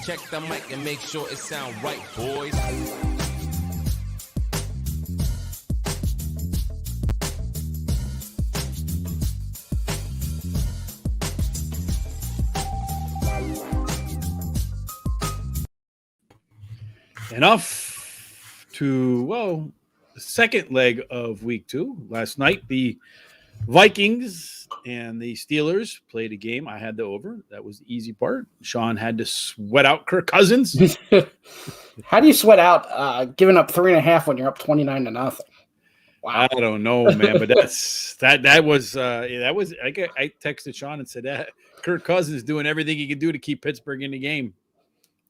Check the mic and make sure it sound right, boys. Enough to, the second leg of week 2. Last night, the Vikings and the Steelers played a game. I had the over. That was the easy part. Sean had to sweat out Kirk Cousins. How do you sweat out giving up 3.5 when you're up 29-0? Wow. I don't know, man, but that was I texted Sean and said that Kirk Cousins doing everything he could do to keep Pittsburgh in the game.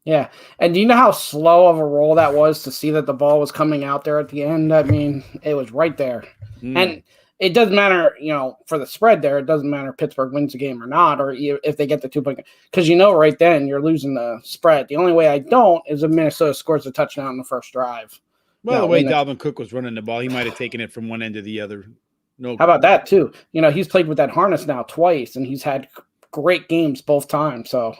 Yeah. And do you know how slow of a roll that was to see that the ball was coming out there at the end? I mean, it was right there. And it doesn't matter, for the spread there. It doesn't matter if Pittsburgh wins the game or not, or if they get the 2-point. Because right then you're losing the spread. The only way I don't is if Minnesota scores a touchdown in the first drive. Well, the way Dalvin Cook was running the ball, he might have taken it from one end to the other. No. How about that, too? He's played with that harness now twice, and he's had great games both times. So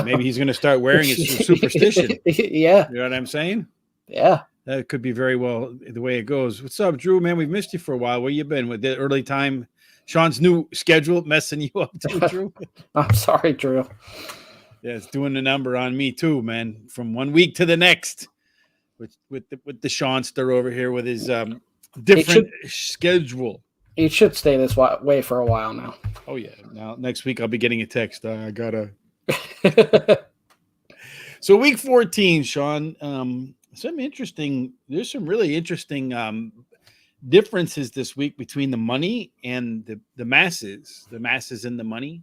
maybe he's going to start wearing it for superstition. Yeah. You know what I'm saying? Yeah. That could be very well the way it goes. What's up, Drew? Man, we've missed you for a while. Where you been with the early time? Sean's new schedule messing you up too, Drew? I'm sorry, Drew. Yeah, it's doing the number on me too, man. From one week to the next. With the Seanster over here with his different schedule. It should stay this way for a while now. Oh, yeah. Now, next week, I'll be getting a text. I got to. So, week 14, Sean, there's some really interesting differences this week between the money and the masses and the money,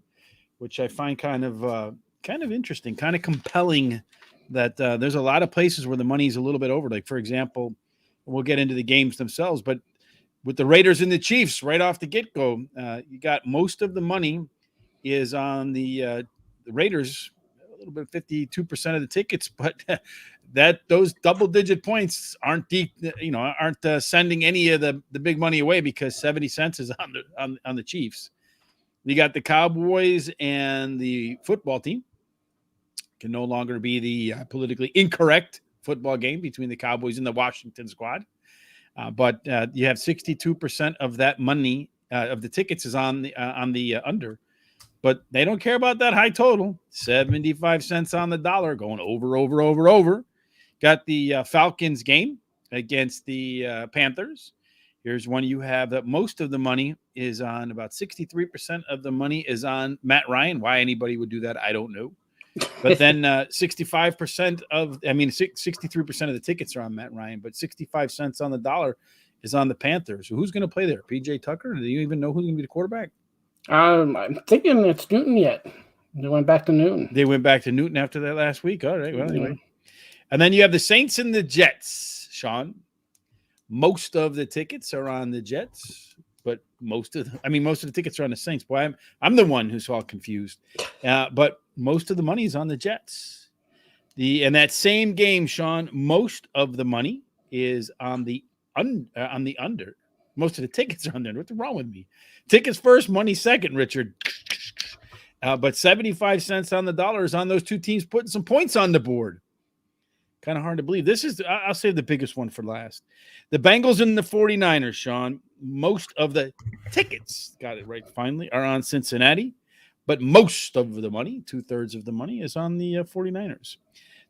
which I find kind of interesting, kind of compelling that there's a lot of places where the money is a little bit over. Like, for example, we'll get into the games themselves, but with the Raiders and the Chiefs right off the get-go, you got most of the money is on the Raiders, a little bit 52% of the tickets, but those double-digit points aren't sending any of the big money away because 70 cents is on the Chiefs. You got the Cowboys and the football team. Can no longer be the politically incorrect football game between the Cowboys and the Washington squad. But you have 62% of that money of the tickets is on the under, but they don't care about that high total. 75 cents on the dollar, going over. Got the Falcons game against the Panthers. Here's one you have that most of the money is on. About 63% of the money is on Matt Ryan. Why anybody would do that, I don't know. But then 63% of the tickets are on Matt Ryan, but 65 cents on the dollar is on the Panthers. So who's going to play there? PJ Tucker? Do you even know who's going to be the quarterback? I'm thinking it's Newton yet. They went back to Newton. They went back to Newton after that last week. All right. Well, anyway. And then you have the Saints and the Jets, Sean. Most of the tickets are on the Jets, but most of the tickets are on the Saints. Boy, I'm the one who's all confused. But most of the money is on the Jets. And that same game, Sean, most of the money is on the under. Most of the tickets are on the under. What's wrong with me? Tickets first, money second, Richard. But 75 cents on the dollar is on those two teams putting some points on the board. Kind of hard to believe. I'll save the biggest one for last. The Bengals and the 49ers, Sean. Most of the tickets, got it right finally, are on Cincinnati. But most of the money, 2/3 of the money, is on the 49ers.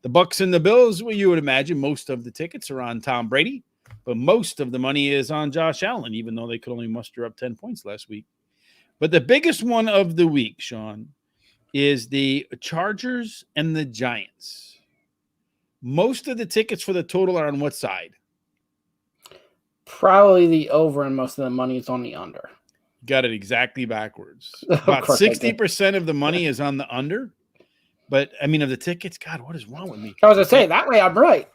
The Bucks and the Bills, well, you would imagine most of the tickets are on Tom Brady, but most of the money is on Josh Allen, even though they could only muster up 10 points last week. But the biggest one of the week, Sean, is the Chargers and the Giants. Most of the tickets for the total are on what side? Probably the over, and most of the money is on the under. Got it exactly backwards. About 60% of the money is on the under. But, of the tickets, God, what is wrong with me? I was going to say, that way I'm right.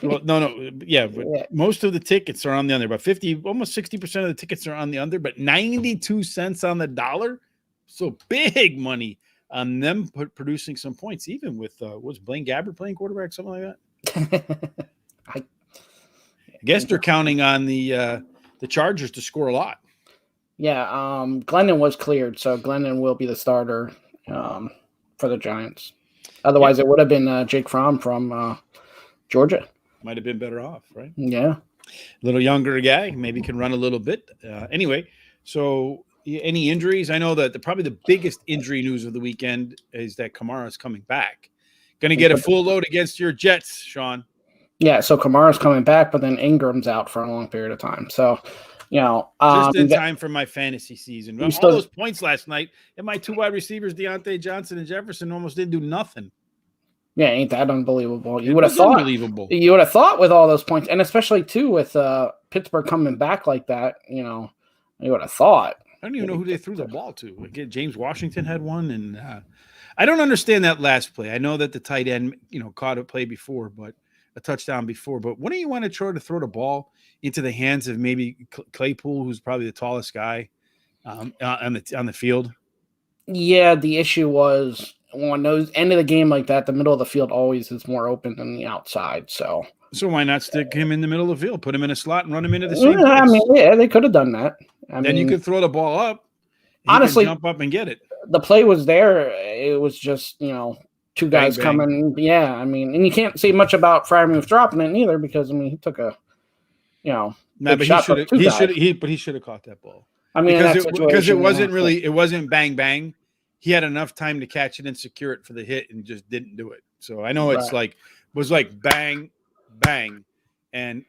Well, no. Yeah, but most of the tickets are on the under. About almost 60% of the tickets are on the under, but 92 cents on the dollar. So big money on them producing some points, even with, was Blaine Gabbert playing quarterback, something like that? I guess they're counting on the Chargers to score a lot. Yeah, Glennon was cleared, so Glennon will be the starter for the Giants. Otherwise, it would have been Jake Fromm from Georgia. Might have been better off, right? Yeah. A little younger guy, maybe can run a little bit. Anyway, so any injuries? I know that probably the biggest injury news of the weekend is that Kamara's coming back. Going to get a full load against your Jets, Sean. Yeah, so Kamara's coming back, but then Ingram's out for a long period of time. So, just in time for my fantasy season. All those points last night, and my two wide receivers, Deontay Johnson and Jefferson, almost didn't do nothing. Yeah, ain't that unbelievable? You would have thought. Unbelievable. You would have thought with all those points, and especially too with Pittsburgh coming back like that. You would have thought. I don't even know who they threw the ball to. Again, James Washington had one, and I don't understand that last play. I know that the tight end, caught a play before, but a touchdown before. But wouldn't you want to try to throw the ball into the hands of maybe Claypool, who's probably the tallest guy on the field? Yeah, the issue was on those end of the game like that, the middle of the field always is more open than the outside. So why not stick him in the middle of the field, put him in a slot, and run him into the same place? I mean, yeah, they could have done that. Then you could throw the ball up. Honestly, jump up and get it. The play was there. It was just two guys bang, bang. Coming. Yeah, I mean, and you can't say much about Freiermuth dropping it either because he took a but he should have caught that ball. I mean, because it wasn't bang bang. He had enough time to catch it and secure it for the hit and just didn't do it. So I know it's was like bang, bang. And,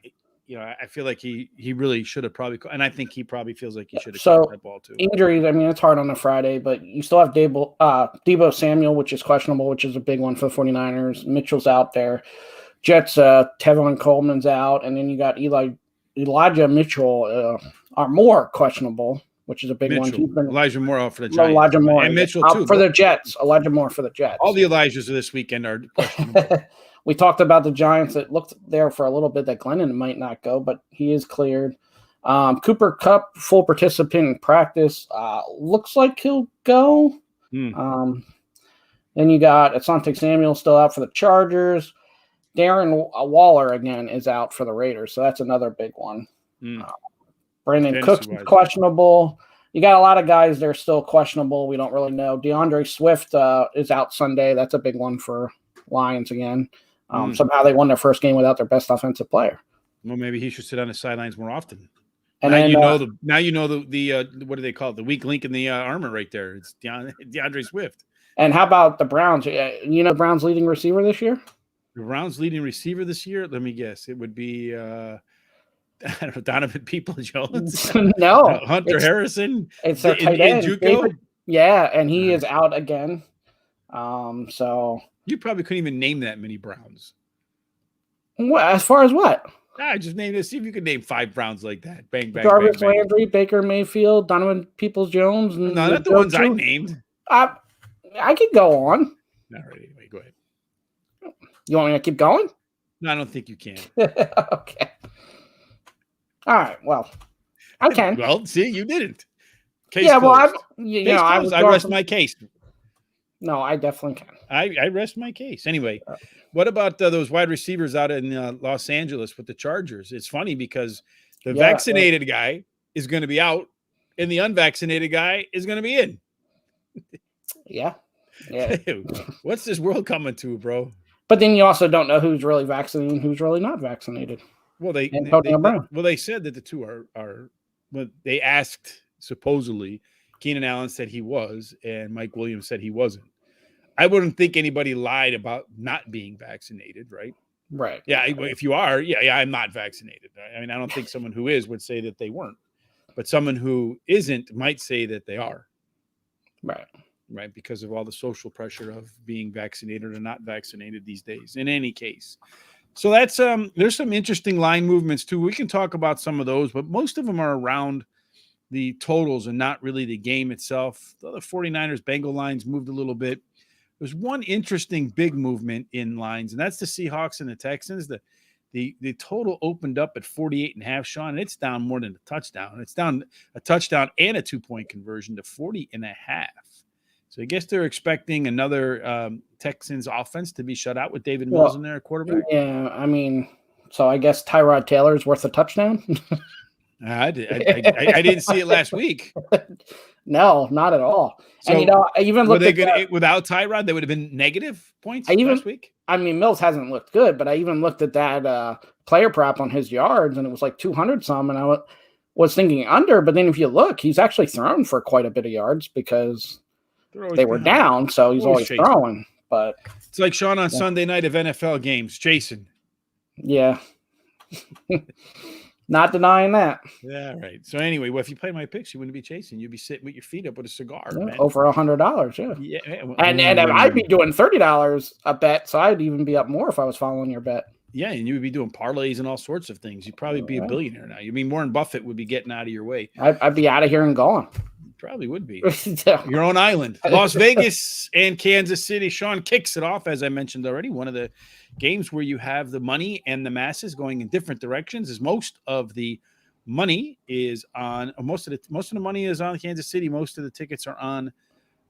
I feel like he really should have probably, and I think he probably feels like he should have caught that ball too. Injuries, I mean, it's hard on a Friday, but you still have Deebo Samuel, which is questionable, which is a big one for the 49ers. Mitchell's out there. Jets, Tevin Coleman's out. And then you got Elijah Mitchell are more questionable, which is a big one. Elijah Moore out for the Giants. Elijah Moore. And Mitchell, too. For the Jets. Elijah Moore for the Jets. All the Elijahs of this weekend are questionable. We talked about the Giants. It looked there for a little bit that Glennon might not go, but he is cleared. Cooper Kupp, full participant in practice. Looks like he'll go. Then you got Asante Samuel still out for the Chargers. Darren Waller, again, is out for the Raiders, so that's another big one. Brandon Cooks is questionable. You got a lot of guys that are still questionable. We don't really know. DeAndre Swift is out Sunday. That's a big one for Lions again. Somehow they won their first game without their best offensive player. Well, maybe he should sit on the sidelines more often. And now then, you know the what do they call it? The weak link in the armor right there. It's DeAndre Swift. And how about the Browns? The Browns' leading receiver this year? The Browns' leading receiver this year? Let me guess. It would be I don't know, Donovan Peoples-Jones. No. Hunter Harrison. It's their tight end. And he is out again. So you probably couldn't even name that many Browns. What, as far as what? I just named it. See if you could name 5 Browns like that. Bang, bang, Jarvis bang, bang. Landry, Baker Mayfield, Donovan Peoples-Jones. No, not the ones I named. I could go on. All right, anyway, go ahead. You want me to keep going? No, I don't think you can. Okay. All right. Well, I can. Well, see, you didn't. Case closed. I rest my case. No, I definitely can. I rest my case. Anyway, what about those wide receivers out in Los Angeles with the Chargers? It's funny because the vaccinated guy is going to be out and the unvaccinated guy is going to be in. Yeah. What's this world coming to, bro? But then you also don't know who's really vaccinated and who's really not vaccinated. Well, they said that the two are well, they asked supposedly Keenan Allen said he was, and Mike Williams said he wasn't. I wouldn't think anybody lied about not being vaccinated, right? Right. Yeah, if you are, I'm not vaccinated. I mean, I don't think someone who is would say that they weren't, but someone who isn't might say that they are. Right, because of all the social pressure of being vaccinated or not vaccinated these days. In any case, so that's there's some interesting line movements too. We can talk about some of those, but most of them are around the totals and not really the game itself. The 49ers Bengal lines moved a little bit. There's one interesting big movement in lines, and that's the Seahawks and the Texans. The total opened up at 48.5, Sean, and it's down more than a touchdown. It's down a touchdown and a 2-point conversion to 40.5. So I guess they're expecting another Texans offense to be shut out with David Mills in there at quarterback. Yeah, I mean, so I guess Tyrod Taylor's worth a touchdown. I didn't see it last week. No, not at all. So and I even looked at without Tyrod, they would have been negative points last week. I mean, Mills hasn't looked good, but I even looked at that player prop on his yards, and it was like 200 some, and I was thinking under. But then if you look, he's actually thrown for quite a bit of yards because they were down, so he's always throwing. But it's like Sean on Sunday night of NFL games, chasing. Yeah. Not denying that. Yeah, right. So anyway, if you played my picks, you wouldn't be chasing. You'd be sitting with your feet up with a cigar. Yeah, over $100. Yeah. Yeah. And I'd be doing $30 a bet, so I'd even be up more if I was following your bet. Yeah, and you would be doing parlays and all sorts of things. You'd probably be a billionaire now. You mean Warren Buffett would be getting out of your way. I'd be out of here and gone. Probably would be. Your own island. Las Vegas and Kansas City. Sean kicks it off, as I mentioned already. One of the games where you have the money and the masses going in different directions is most of the money is on most of the money is on Kansas City. Most of the tickets are on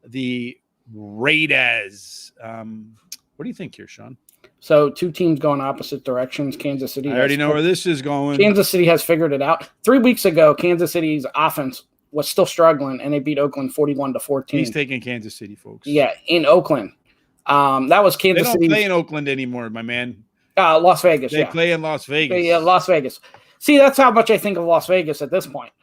the Raiders. What do you think here, Sean? So two teams going opposite directions. Kansas City. I already know where this is going. Kansas City has figured it out. 3 weeks ago, Kansas City's offense was still struggling, and they beat Oakland 41-14. He's taking Kansas City, folks. Yeah, in Oakland. That was Kansas City. They don't play in Oakland anymore, my man. Las Vegas. They play in Las Vegas. Yeah, Las Vegas. See, that's how much I think of Las Vegas at this point.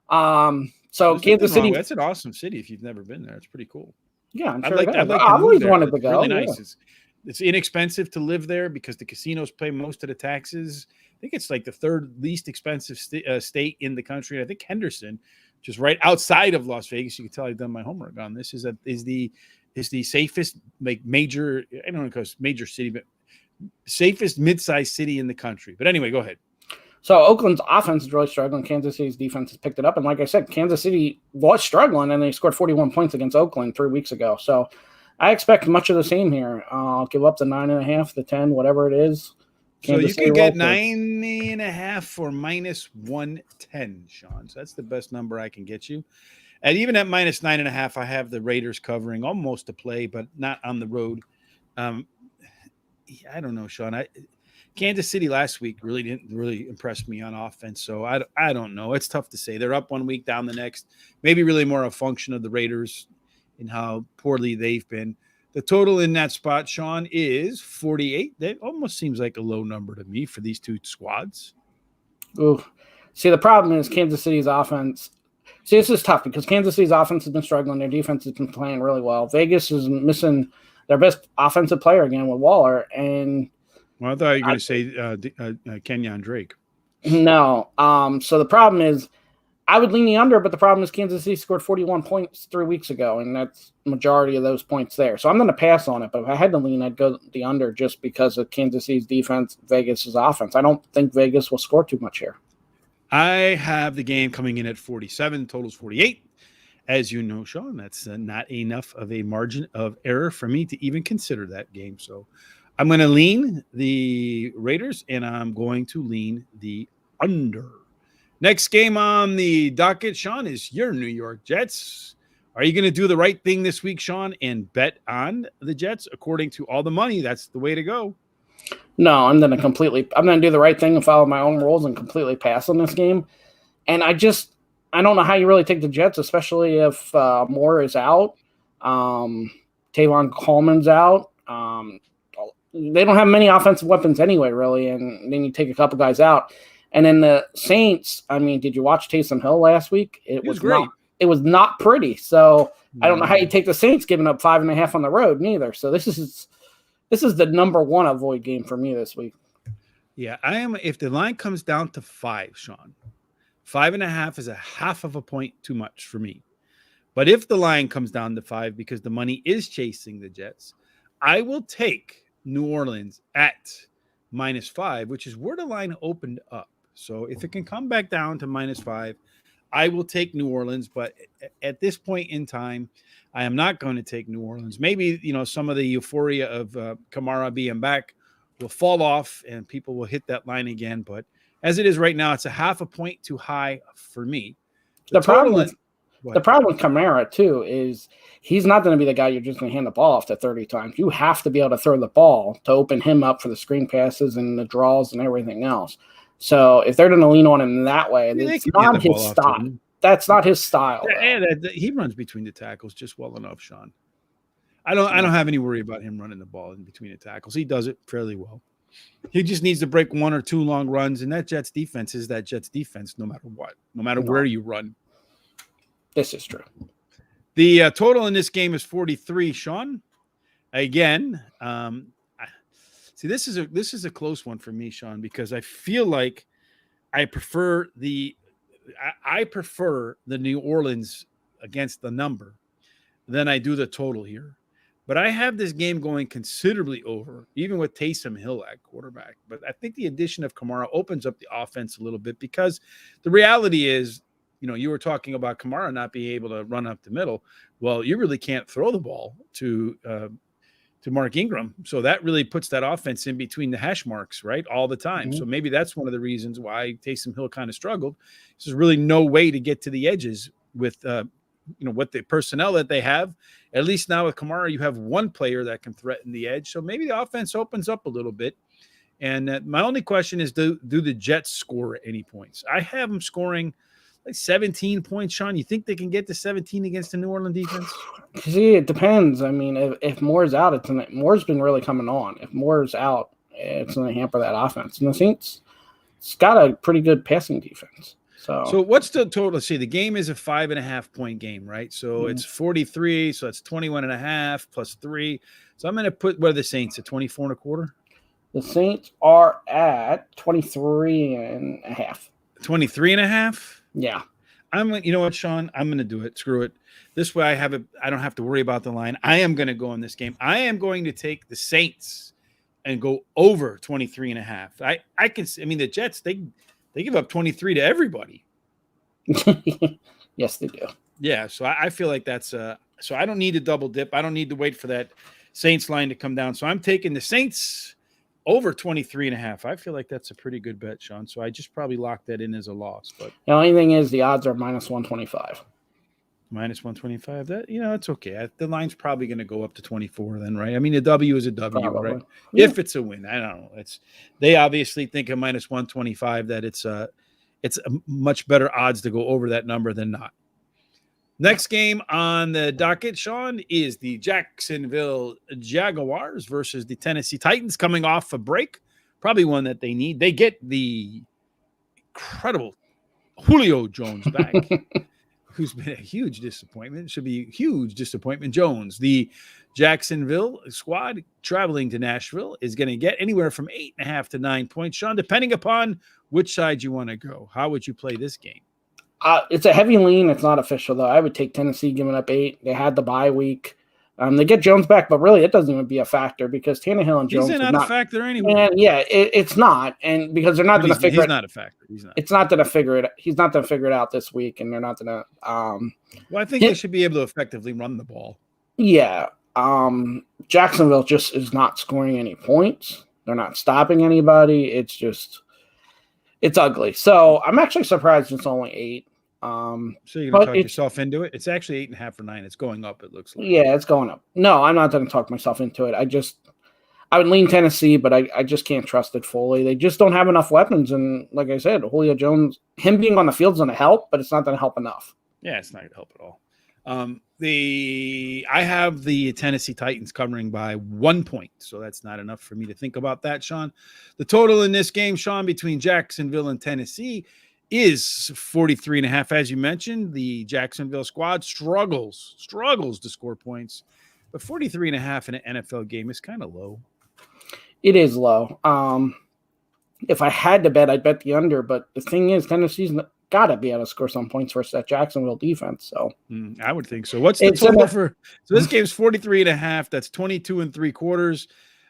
So Kansas City. That's an awesome city if you've never been there. It's pretty cool. Yeah, I'm sure. I've always wanted to go. Really nice. Yeah. It's inexpensive to live there because the casinos pay most of the taxes. I think it's like the third least expensive state in the country. I think Henderson, just right outside of Las Vegas. You can tell I've done my homework on this. Is the safest major? I don't know if it's major city, but safest mid-sized city in the country. But anyway, go ahead. So Oakland's offense is really struggling. Kansas City's defense has picked it up. And like I said, Kansas City was struggling, and they scored 41 points against Oakland 3 weeks ago. So I expect much of the same here. I'll give up the 9.5, the 10, whatever it is. Kansas so you can get 9.5 for minus 110, Sean. So that's the best number I can get you. And even at minus 9.5, I have the Raiders covering almost a play, but not on the road. I don't know, Sean. Kansas City last week didn't impress me on offense, so I don't know. It's tough to say. They're up 1 week, down the next. Maybe really more a function of the Raiders and how poorly they've been. The total in that spot, Sean, is 48. That almost seems like a low number to me for these two squads. Ooh. See, the problem is Kansas City's offense. See, this is tough because Kansas City's offense has been struggling. Their defense has been playing really well. Vegas is missing their best offensive player again with Waller. And I thought you were going to say Kenyon Drake. No. So the problem is I would lean the under, but the problem is Kansas City scored 41 points 3 weeks ago, and that's the majority of those points there. So I'm going to pass on it, but if I had to lean, I'd go the under just because of Kansas City's defense, Vegas's offense. I don't think Vegas will score too much here. I have the game coming in at 47, totals 48. As you know, Sean, that's not enough of a margin of error for me to even consider that game. So I'm going to lean the Raiders, and I'm going to lean the under. Next game on the docket, Sean, is your New York Jets. Are you going to do the right thing this week, Sean, and bet on the Jets according to all the money? That's the way to go. No, I'm going to do the right thing and follow my own rules and completely pass on this game. And I don't know how you really take the Jets, especially if Moore is out. Tavon Coleman's out. They don't have many offensive weapons anyway, really. And then you take a couple guys out. And then the Saints, I mean, did you watch Taysom Hill last week? It was great. It was not pretty. So I don't know how you take the Saints giving up 5.5 on the road neither. So this is the number one avoid game for me this week. Yeah, I am. If the line comes down to 5, Sean, 5.5 is a half of a point too much for me. But if the line comes down to 5 because the money is chasing the Jets, I will take New Orleans at -5, which is where the line opened up. So if it can come back down to -5, I will take New Orleans. But at this point in time, I am not going to take New Orleans. Maybe, some of the euphoria of Kamara being back will fall off and people will hit that line again. But as it is right now, it's a half a point too high for me. The problem with Kamara, too, is he's not going to be the guy you're just going to hand the ball off to 30 times. You have to be able to throw the ball to open him up for the screen passes and the draws and everything else. So if they're going to lean on him that way, it's not his stop. that's not his style. He runs between the tackles just well enough, Sean. I don't have any worry about him running the ball in between the tackles. He does it fairly well. He just needs to break 1 or 2 long runs, and that Jets defense is that Jets defense no matter what, no matter where you run. This is true. The total in this game is 43, Sean. Again, see, this is a close one for me, Sean, because I feel like I prefer the New Orleans against the number than I do the total here. But I have this game going considerably over, even with Taysom Hill at quarterback. But I think the addition of Kamara opens up the offense a little bit, because the reality is, you were talking about Kamara not being able to run up the middle. Well, you really can't throw the ball to Mark Ingram. So that really puts that offense in between the hash marks, right, all the time. Mm-hmm. So maybe that's one of the reasons why Taysom Hill kind of struggled. There's really no way to get to the edges with with the personnel that they have. At least now with Kamara, you have one player that can threaten the edge. So maybe the offense opens up a little bit. And my only question is, do the Jets score any points? I have them scoring like 17 points, Sean. You think they can get to 17 against the New Orleans defense? See, it depends. I mean, if Moore's out, Moore's been really coming on. If Moore's out, it's going to hamper that offense. And the Saints, it's got a pretty good passing defense. So what's the total? Let's see. The game is a 5.5 point game, right? So it's 43. So that's 21.5 plus 3. So I'm going to put, what are the Saints at 24.25? The Saints are at 23.5. 23.5? Yeah. You know what, Sean? I'm going to do it. Screw it. This way I don't have to worry about the line. I am going to go in this game. I am going to take the Saints and go over 23.5. I mean, the Jets, they give up 23 to everybody. Yes, they do. Yeah, so I feel like that's so I don't need to double dip. I don't need to wait for that Saints line to come down. So I'm taking the Saints over 23.5. I feel like that's a pretty good bet, Sean. So I just probably locked that in as a loss. But the only thing is the odds are minus 125. Minus 125. That it's okay. The line's probably going to go up to 24 then, right? I mean, a W is a W, probably. Right? Yeah. If it's a win, I don't know. They obviously think at minus 125 that it's a much better odds to go over that number than not. Next game on the docket, Sean, is the Jacksonville Jaguars versus the Tennessee Titans, coming off a break. Probably one that they need. They get the incredible Julio Jones back. Who's been a huge disappointment. Should be a huge disappointment. Jones, the Jacksonville squad traveling to Nashville, is going to get anywhere from 8.5 to 9 points. Sean, depending upon which side you want to go, how would you play this game? It's a heavy lean. It's not official, though. I would take Tennessee giving up 8. They had the bye week. They get Jones back, but really it doesn't even be a factor because Tannehill and Jones. He's not a factor anyway. And yeah, it's not, and because they're not going to figure it. He's not a factor. He's not. It's not going to figure it. He's not going to figure it out this week, and they're not going to. Well, I think they should be able to effectively run the ball. Yeah, Jacksonville just is not scoring any points. They're not stopping anybody. It's ugly. So I'm actually surprised it's only 8. So you're going to talk yourself into it? It's actually 8.5 or 9. It's going up, it looks like. Yeah, it's going up. No, I'm not going to talk myself into it. I would lean Tennessee, but I just can't trust it fully. They just don't have enough weapons. And like I said, Julio Jones, him being on the field is going to help, but it's not going to help enough. Yeah, it's not going to help at all. I have the Tennessee Titans covering by 1 point, so that's not enough for me to think about that, Sean. The total in this game, Sean, between Jacksonville and Tennessee is 43.5. As you mentioned, the Jacksonville squad struggles to score points, but 43.5 in an NFL game is kind of low. It is low. If I had to bet, I'd bet the under, but the thing is, Tennessee's got to be able to score some points versus that Jacksonville defense. So I would think so. What's the total for? So this game's 43.5. That's 22 3/4.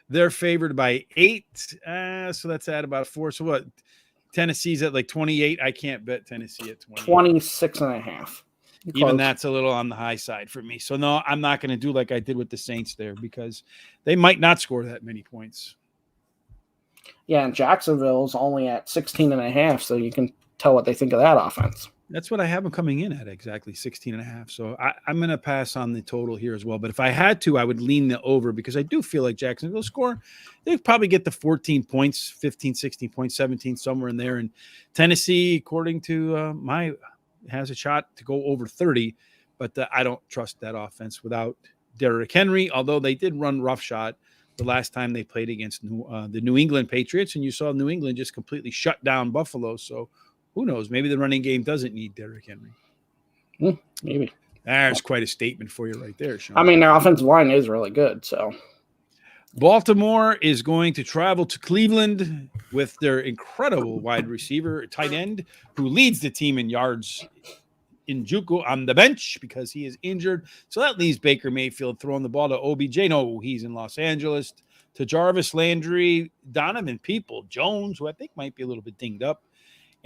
They're favored by 8. So that's at about 4. So what? Tennessee's at like 28. I can't bet Tennessee at 26.5. Even that's a little on the high side for me. So no, I'm not going to do like I did with the Saints there because they might not score that many points. Yeah, and Jacksonville's only at 16.5, so you can tell what they think of that offense. That's what I have them coming in at, exactly 16.5. So I'm going to pass on the total here as well. But if I had to, I would lean the over because I do feel like Jacksonville score. They'd probably get the 14 points, 15, 16 points, 17, somewhere in there. And Tennessee, according to my has a shot to go over 30, but I don't trust that offense without Derrick Henry, although they did run roughshod the last time they played against the New England Patriots, and you saw New England just completely shut down Buffalo. So who knows? Maybe the running game doesn't need Derrick Henry. Maybe. There's quite a statement for you right there, Sean. I mean, their offensive line is really good. So Baltimore is going to travel to Cleveland with their incredible wide receiver, tight end, who leads the team in yards, Njoku, on the bench because he is injured. So that leaves Baker Mayfield throwing the ball to OBJ. No, he's in Los Angeles. To Jarvis Landry, Donovan Peoples-Jones, who I think might be a little bit dinged up.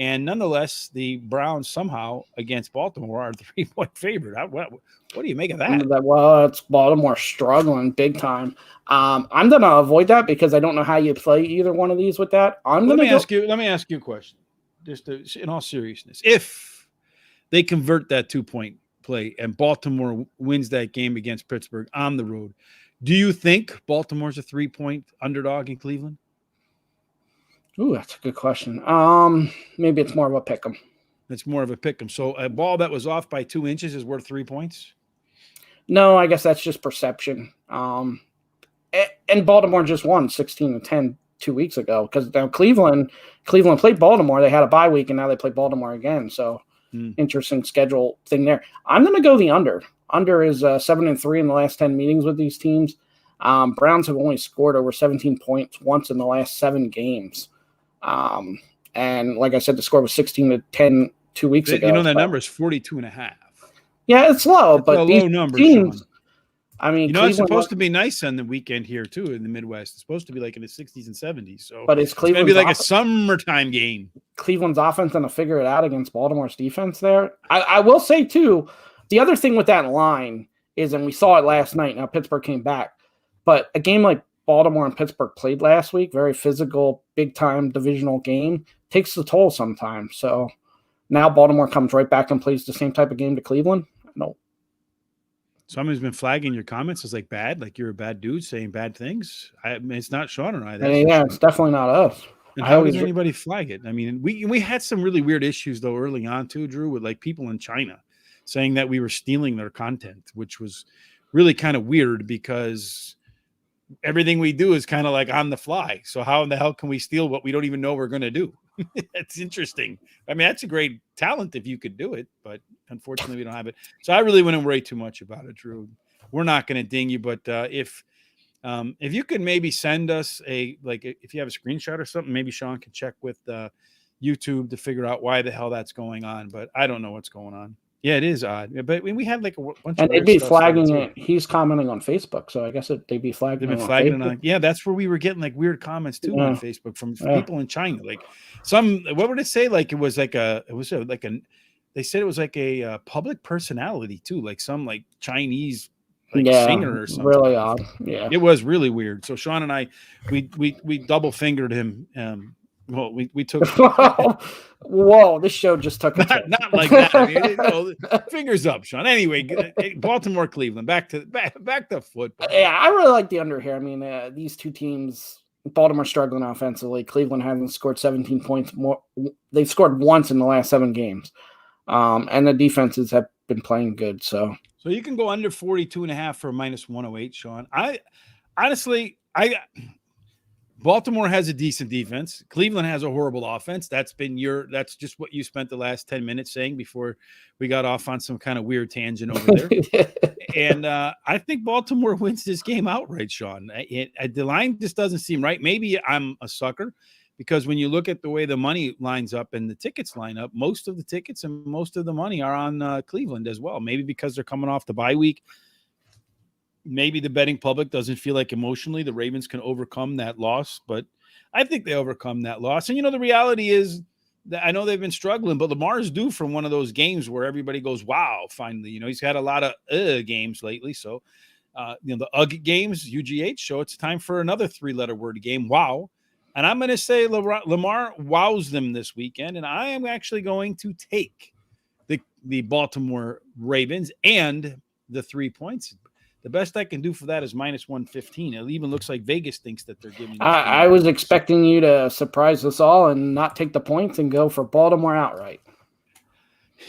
And nonetheless, the Browns somehow against Baltimore are 3-point favorite. What do you make of that? Well, it's Baltimore struggling big time. I'm going to avoid that because I don't know how you play either one of these with that. Let me ask you a question, just in all seriousness. If they convert that 2-point play and Baltimore wins that game against Pittsburgh on the road, do you think Baltimore's a 3-point underdog in Cleveland? Ooh, that's a good question. Maybe it's more of a pick 'em. It's more of a pick 'em. So a ball that was off by 2 inches is worth 3 points? No, I guess that's just perception. And Baltimore just won 16-10 2 weeks ago because now Cleveland played Baltimore. They had a bye week, and now they play Baltimore again. So interesting schedule thing there. I'm going to go the under. Under is 7-3 in the last 10 meetings with these teams. Browns have only scored over 17 points once in the last 7 games. And like I said, the score was 16-10 2 weeks ago. You know, that number is 42.5. Yeah, it's low, but these low number, teams, Sean. I mean, it's supposed to be nice on the weekend here too in the Midwest. It's supposed to be like in the 60s and 70s. So, but it's going to be like a summertime game. Cleveland's offense going to figure it out against Baltimore's defense there. I will say too, the other thing with that line is, and we saw it last night. Now Pittsburgh came back, but a game like Baltimore and Pittsburgh played last week, very physical, big time divisional game, takes the toll sometimes. So now Baltimore comes right back and plays the same type of game to Cleveland. No. Somebody's been flagging your comments as like bad, like you're a bad dude saying bad things. I mean, it's not Sean and I. It's definitely not us. And how does anybody flag it? I mean, we had some really weird issues though early on too, Drew, with like people in China saying that we were stealing their content, which was really kind of weird because everything we do is kind of like on the fly. So how in the hell can we steal what we don't even know we're going to do? That's interesting. I mean, that's a great talent if you could do it, but unfortunately we don't have it. So I really wouldn't worry too much about it, Drew. We're not going to ding you, but if you could maybe send us if you have a screenshot or something, maybe Sean can check with YouTube to figure out why the hell that's going on, but I don't know what's going on. Yeah, it is odd, but we had like a bunch and they'd be flagging it. He's commenting on Facebook, so I guess they'd be flagging. They've been flagging it on. Yeah, that's where we were getting like weird comments too on Facebook from people in China. Like what would it say? Like they said it was like a public personality too, like some like Chinese singer or something. Really odd. Yeah, it was really weird. So Sean and I, we double fingered him. Well, we took. Whoa! This show just took not like that. I mean, fingers up, Sean. Anyway, Baltimore, Cleveland. Back to football. Yeah, I really like the under here. I mean, these two teams. Baltimore struggling offensively. Cleveland hasn't scored 17 points more. They've scored once in the last 7 games, and the defenses have been playing good. So you can go under 42.5 for a -108, Sean. Baltimore has a decent defense. Cleveland has a horrible offense. That's just what you spent the last 10 minutes saying before we got off on some kind of weird tangent over there. And I think Baltimore wins this game outright, Sean. The line just doesn't seem right. Maybe I'm a sucker because when you look at the way the money lines up and the tickets line up, most of the tickets and most of the money are on Cleveland as well. Maybe because they're coming off the bye week. Maybe the betting public doesn't feel like emotionally the Ravens can overcome that loss, but I think they overcome that loss. And, the reality is that I know they've been struggling, but Lamar's due from one of those games where everybody goes, wow, finally. He's had a lot of games lately. So, the UG games, UGH, so it's time for another 3-letter word game, wow. And I'm going to say Lamar wows them this weekend, and I am actually going to take the Baltimore Ravens and the 3 points. The best I can do for that is -115. It even looks like Vegas thinks that they're giving. I was expecting you to surprise us all and not take the points and go for Baltimore outright.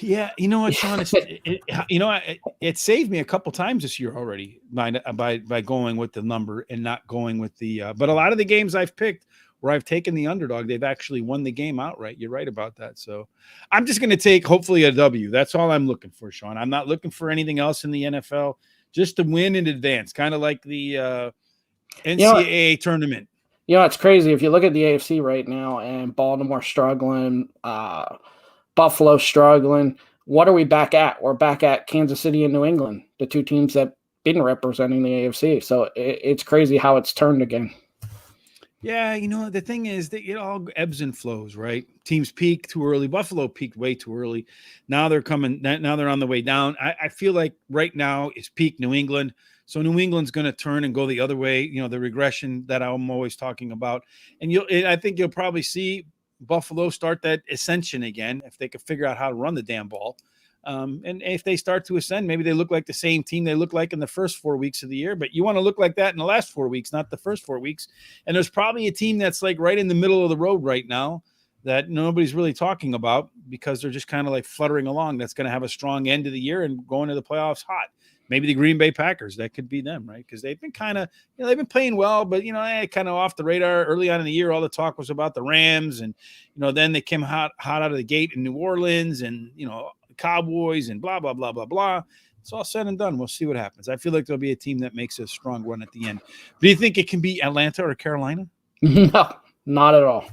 Yeah, you know what, Sean? It saved me a couple times this year already by going with the number and not going with the. But a lot of the games I've picked where I've taken the underdog, they've actually won the game outright. You're right about that. So I'm just going to take hopefully a W. That's all I'm looking for, Sean. I'm not looking for anything else in the NFL. Just to win in advance, kind of like the NCAA tournament. You know, it's crazy if you look at the AFC right now and Baltimore struggling. Buffalo struggling. What are we back at? We're back at Kansas City and New England, the two teams that been representing the AFC. So it's crazy how it's turned again. Yeah, the thing is that it all ebbs and flows, right? Teams peak too early. Buffalo peaked way too early. Now they're coming. Now they're on the way down. I feel like right now is peak New England. So New England's going to turn and go the other way. The regression that I'm always talking about. And I think you'll probably see Buffalo start that ascension again if they could figure out how to run the damn ball. And if they start to ascend, maybe they look like the same team they look like in the first 4 weeks of the year. But you want to look like that in the last 4 weeks, not the first 4 weeks. And there's probably a team that's like right in the middle of the road right now that nobody's really talking about because they're just kind of like fluttering along. That's going to have a strong end of the year and go into the playoffs hot. Maybe the Green Bay Packers, that could be them, right? Because they've been kind of, they've been playing well, but, kind of off the radar. Early on in the year, all the talk was about the Rams. And, then they came hot out of the gate in New Orleans and, Cowboys and blah, blah, blah, blah, blah. It's all said and done. We'll see what happens. I feel like there'll be a team that makes a strong run at the end. Do you think it can be Atlanta or Carolina? No, not at all.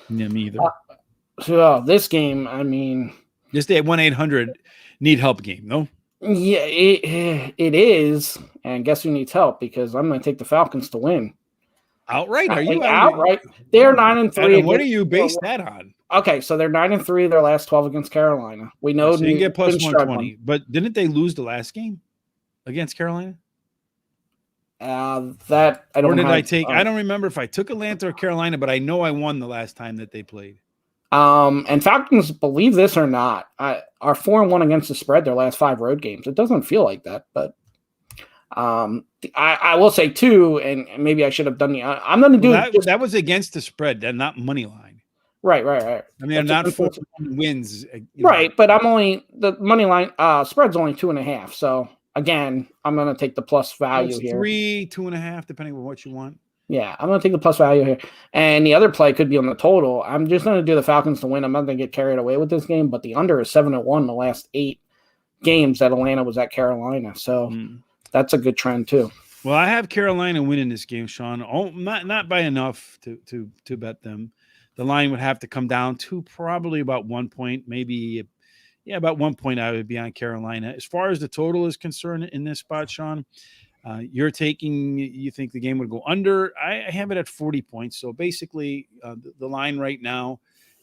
Yeah, me either. So this game, I mean. Just a 1-800 need help game, no? Yeah, it is. And guess who needs help? Because I'm going to take the Falcons to win. Outright? Are you outright? They're 9-3. What do you base that on? Okay, so they're 9-3. Their last 12 against Carolina. We know so you get plus 120. But didn't they lose the last game against Carolina? That I don't. Or did I take? I don't remember if I took Atlanta or Carolina, but I know I won the last time that they played. And Falcons, believe this or not, are 4-1 against the spread their last 5 road games. It doesn't feel like that, but I will say too, and maybe I should have done the. I'm going to do that was against the spread, and not money line. Right. I mean, I'm not 4 wins. Right, but I'm only the money line spread's only 2.5. So again, I'm going to take the plus value here. 3, 2.5, depending on what you want. Yeah, I'm going to take the plus value here. And the other play could be on the total. I'm just going to do the Falcons to win. I'm not going to get carried away with this game, but the under is 7-1 the last 8 games that Atlanta was at Carolina. So that's a good trend too. Well, I have Carolina winning this game, Sean. Oh, not by enough to bet them. The line would have to come down to probably about 1 point, maybe. Yeah, about 1 point I would be on Carolina. As far as the total is concerned in this spot, Sean, you think the game would go under. I have it at 40 points. So basically the line right now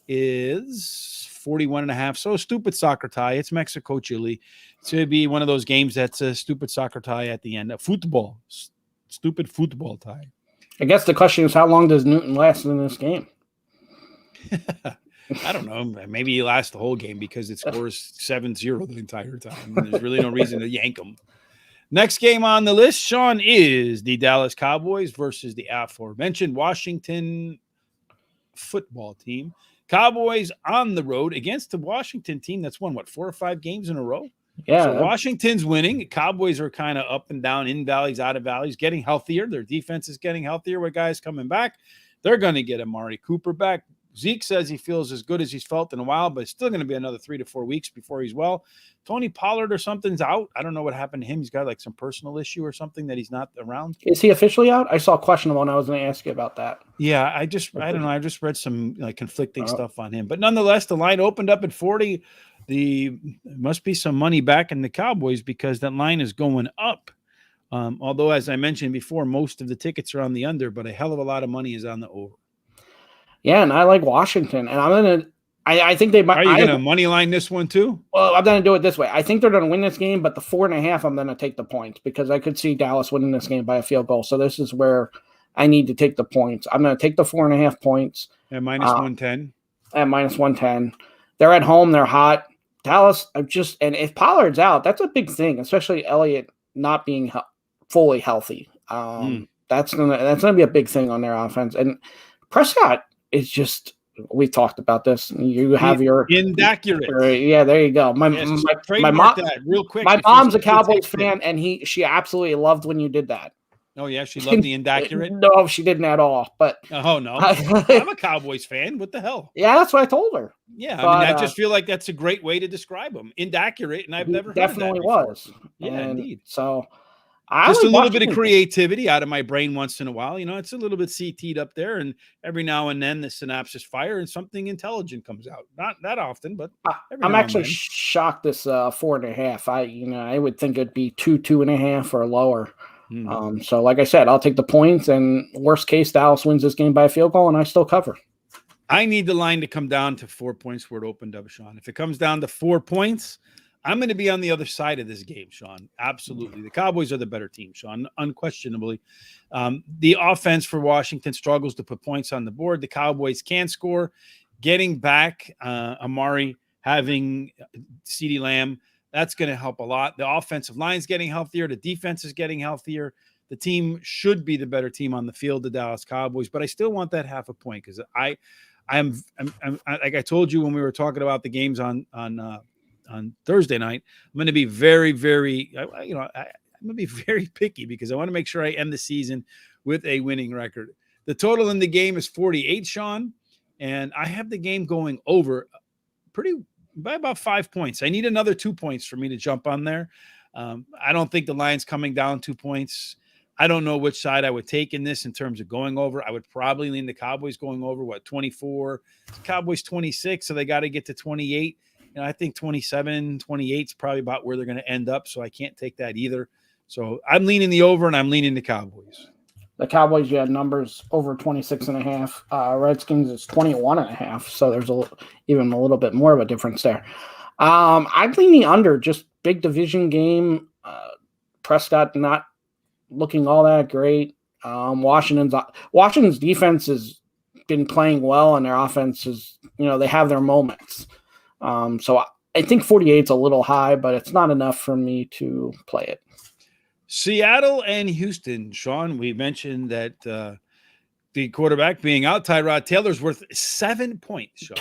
is 41.5. So a stupid soccer tie. It's Mexico, Chile. It's going to be one of those games that's a stupid soccer tie at the end. Stupid football tie. I guess the question is, how long does Newton last in this game? I don't know. Maybe he lasts the whole game because it scores 7-0 the entire time. There's really no reason to yank him. Next game on the list, Sean, is the Dallas Cowboys versus the aforementioned Washington football team. Cowboys on the road against the Washington team that's won, 4 or 5 games in a row? Yeah. So Washington's winning. Cowboys are kind of up and down, in valleys, out of valleys, getting healthier. Their defense is getting healthier with guys coming back. They're going to get Amari Cooper back. Zeke says he feels as good as he's felt in a while, but it's still going to be another 3 to 4 weeks before he's well. Tony Pollard or something's out. I don't know what happened to him. He's got like some personal issue or something that he's not around. Is he officially out? I saw questionable, and I was going to ask you about that. Yeah, I don't know. I just read some conflicting stuff on him. But nonetheless, the line opened up at 40. There must be some money back in the Cowboys because that line is going up. Although, as I mentioned before, most of the tickets are on the under, but a hell of a lot of money is on the over. Yeah, and I like Washington, and I'm gonna. I think they might. Are you gonna money line this one too? Well, I'm gonna do it this way. I think they're gonna win this game, but the 4.5, I'm gonna take the points because I could see Dallas winning this game by a field goal. So this is where I need to take the points. I'm gonna take the 4.5 points at minus 110. At minus 110, they're at home. They're hot. Dallas. And if Pollard's out, that's a big thing, especially Elliott not being fully healthy. That's gonna be a big thing on their offense. And Prescott is just we talked about this. You have your inaccurate. Yeah, there you go. My trademark that real quick. My mom's a Cowboys fan, and she absolutely loved when you did that. Oh yeah, she loved the inaccurate. No, she didn't at all. But oh no, I'm a Cowboys fan. What the hell? Yeah, that's what I told her. Yeah, but, I just feel like that's a great way to describe them. Inaccurate, and I've never definitely heard that was. Yeah, indeed. So just a little bit of creativity out of my brain once in a while. It's a little bit CT'd up there, and every now and then the synapses fire and something intelligent comes out. Not that often, but I'm actually shocked this 4.5. I would think it'd be 2.5 or lower. So like I said, I'll take the points, and worst case, Dallas wins this game by a field goal, and I still cover. I need the line to come down to 4 points where it opened up, Sean. If it comes down to 4 points, I'm going to be on the other side of this game, Sean. Absolutely. The Cowboys are the better team, Sean, unquestionably. The offense for Washington struggles to put points on the board. The Cowboys can score. Getting back Amari, having CeeDee Lamb, that's going to help a lot. The offensive line's getting healthier. The defense is getting healthier. The team should be the better team on the field, the Dallas Cowboys, but I still want that half a point because I'm like I told you when we were talking about the games on Thursday night, I'm going to be very, very, I'm going to be very picky because I want to make sure I end the season with a winning record. The total in the game is 48, Sean, and I have the game going over by about 5 points. I need another 2 points for me to jump on there. I don't think the line's coming down 2 points. I don't know which side I would take in this in terms of going over. I would probably lean the Cowboys going over, 24? Cowboys 26, so they got to get to 28. I think 27, 28 is probably about where they're going to end up, so I can't take that either. So I'm leaning the over, and I'm leaning the Cowboys. The Cowboys, you had numbers over 26.5. Redskins is 21.5, so there's even a little bit more of a difference there. I'm leaning under, just big division game. Prescott not looking all that great. Washington's defense has been playing well, and their offense is, they have their moments. So I think 48 is a little high, but it's not enough for me to play it. Seattle and Houston, Sean, we mentioned that the quarterback being out, Tyrod Taylor's worth 7 points, Sean.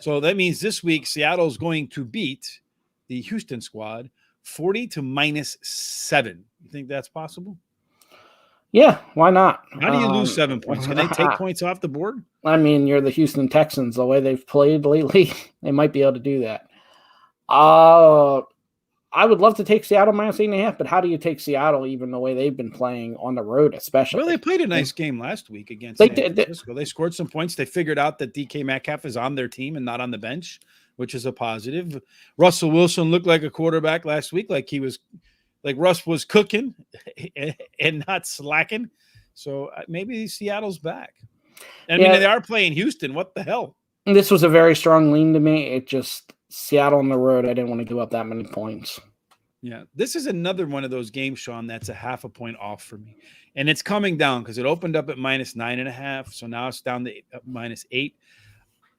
So that means this week Seattle's going to beat the Houston squad 40 to -7. You think that's possible? Yeah, why not? How do you lose 7 points? Can they take points off the board? I mean, you're the Houston Texans. The way they've played lately, they might be able to do that. I would love to take Seattle -8.5, but how do you take Seattle even the way they've been playing on the road, especially? Well, they played a nice game last week against San Francisco. They scored some points. They figured out that DK Metcalf is on their team and not on the bench, which is a positive. Russell Wilson looked like a quarterback last week, like Russ was cooking and not slacking. So maybe Seattle's back. I mean, they are playing Houston. What the hell? This was a very strong lean to me. It just Seattle on the road. I didn't want to give up that many points. Yeah, this is another one of those games, Sean, that's a half a point off for me. And it's coming down because it opened up at -9.5. So now it's down to -8.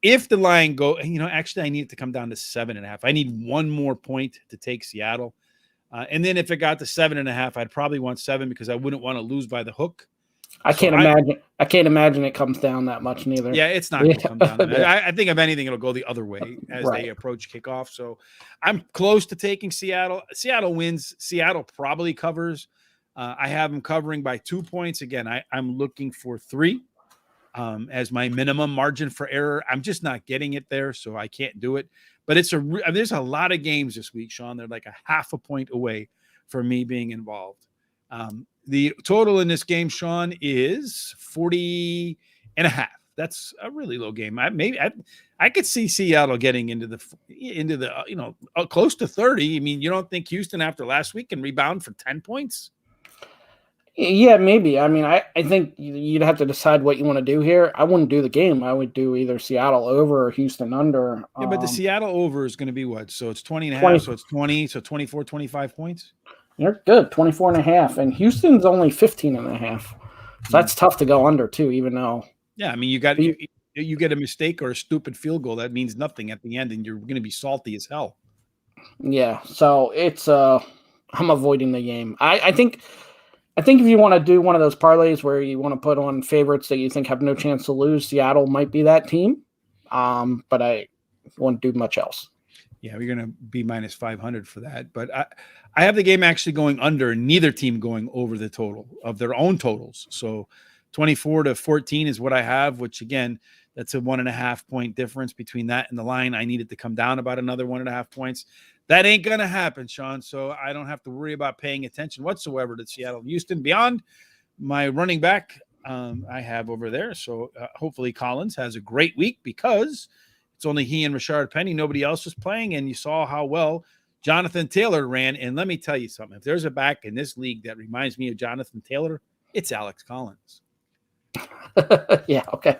If the line actually I need it to come down to 7.5. I need one more point to take Seattle. And then if it got to 7.5, I'd probably want 7 because I wouldn't want to lose by the hook. I can't imagine it comes down that much neither. Yeah, it's not going to come down. I think if anything, it'll go the other way as they approach kickoff. So I'm close to taking Seattle. Seattle wins. Seattle probably covers. I have them covering by 2 points. Again, I'm looking for 3 as my minimum margin for error. I'm just not getting it there, so I can't do it. But there's a lot of games this week, Sean. They're like a half a point away from me being involved. The total in this game, Sean, is 40.5. That's a really low game. I could see Seattle getting into the close to 30. I mean, you don't think Houston after last week can rebound for 10 points? Yeah, maybe. I mean, I think you'd have to decide what you want to do here. I wouldn't do the game. I would do either Seattle over or Houston under. Yeah, but the Seattle over is going to be what? So it's 20.5. So it's 20. So 24, 25 points. You're good, 24.5, and Houston's only 15.5. So that's tough to go under too, even though. Yeah, I mean, you get a mistake or a stupid field goal that means nothing at the end, and you're going to be salty as hell. Yeah, so it's I'm avoiding the game. I think if you want to do one of those parlays where you want to put on favorites that you think have no chance to lose, Seattle might be that team. but I wouldn't do much else. Yeah, we're going to be minus 500 for that. But I have the game actually going under, and neither team going over the total of their own totals. So 24-14 is what I have, which, again, that's a 1.5 point difference between that and the line. I need it to come down about another 1.5 points. That ain't going to happen, Sean. So I don't have to worry about paying attention whatsoever to Seattle and Houston. Beyond my running back I have over there. So hopefully Collins has a great week, because it's only he and Rashard Penny. Nobody else was playing, and you saw how well Jonathan Taylor ran. And let me tell you something. If there's a back in this league that reminds me of Jonathan Taylor, it's Alex Collins. Yeah, okay.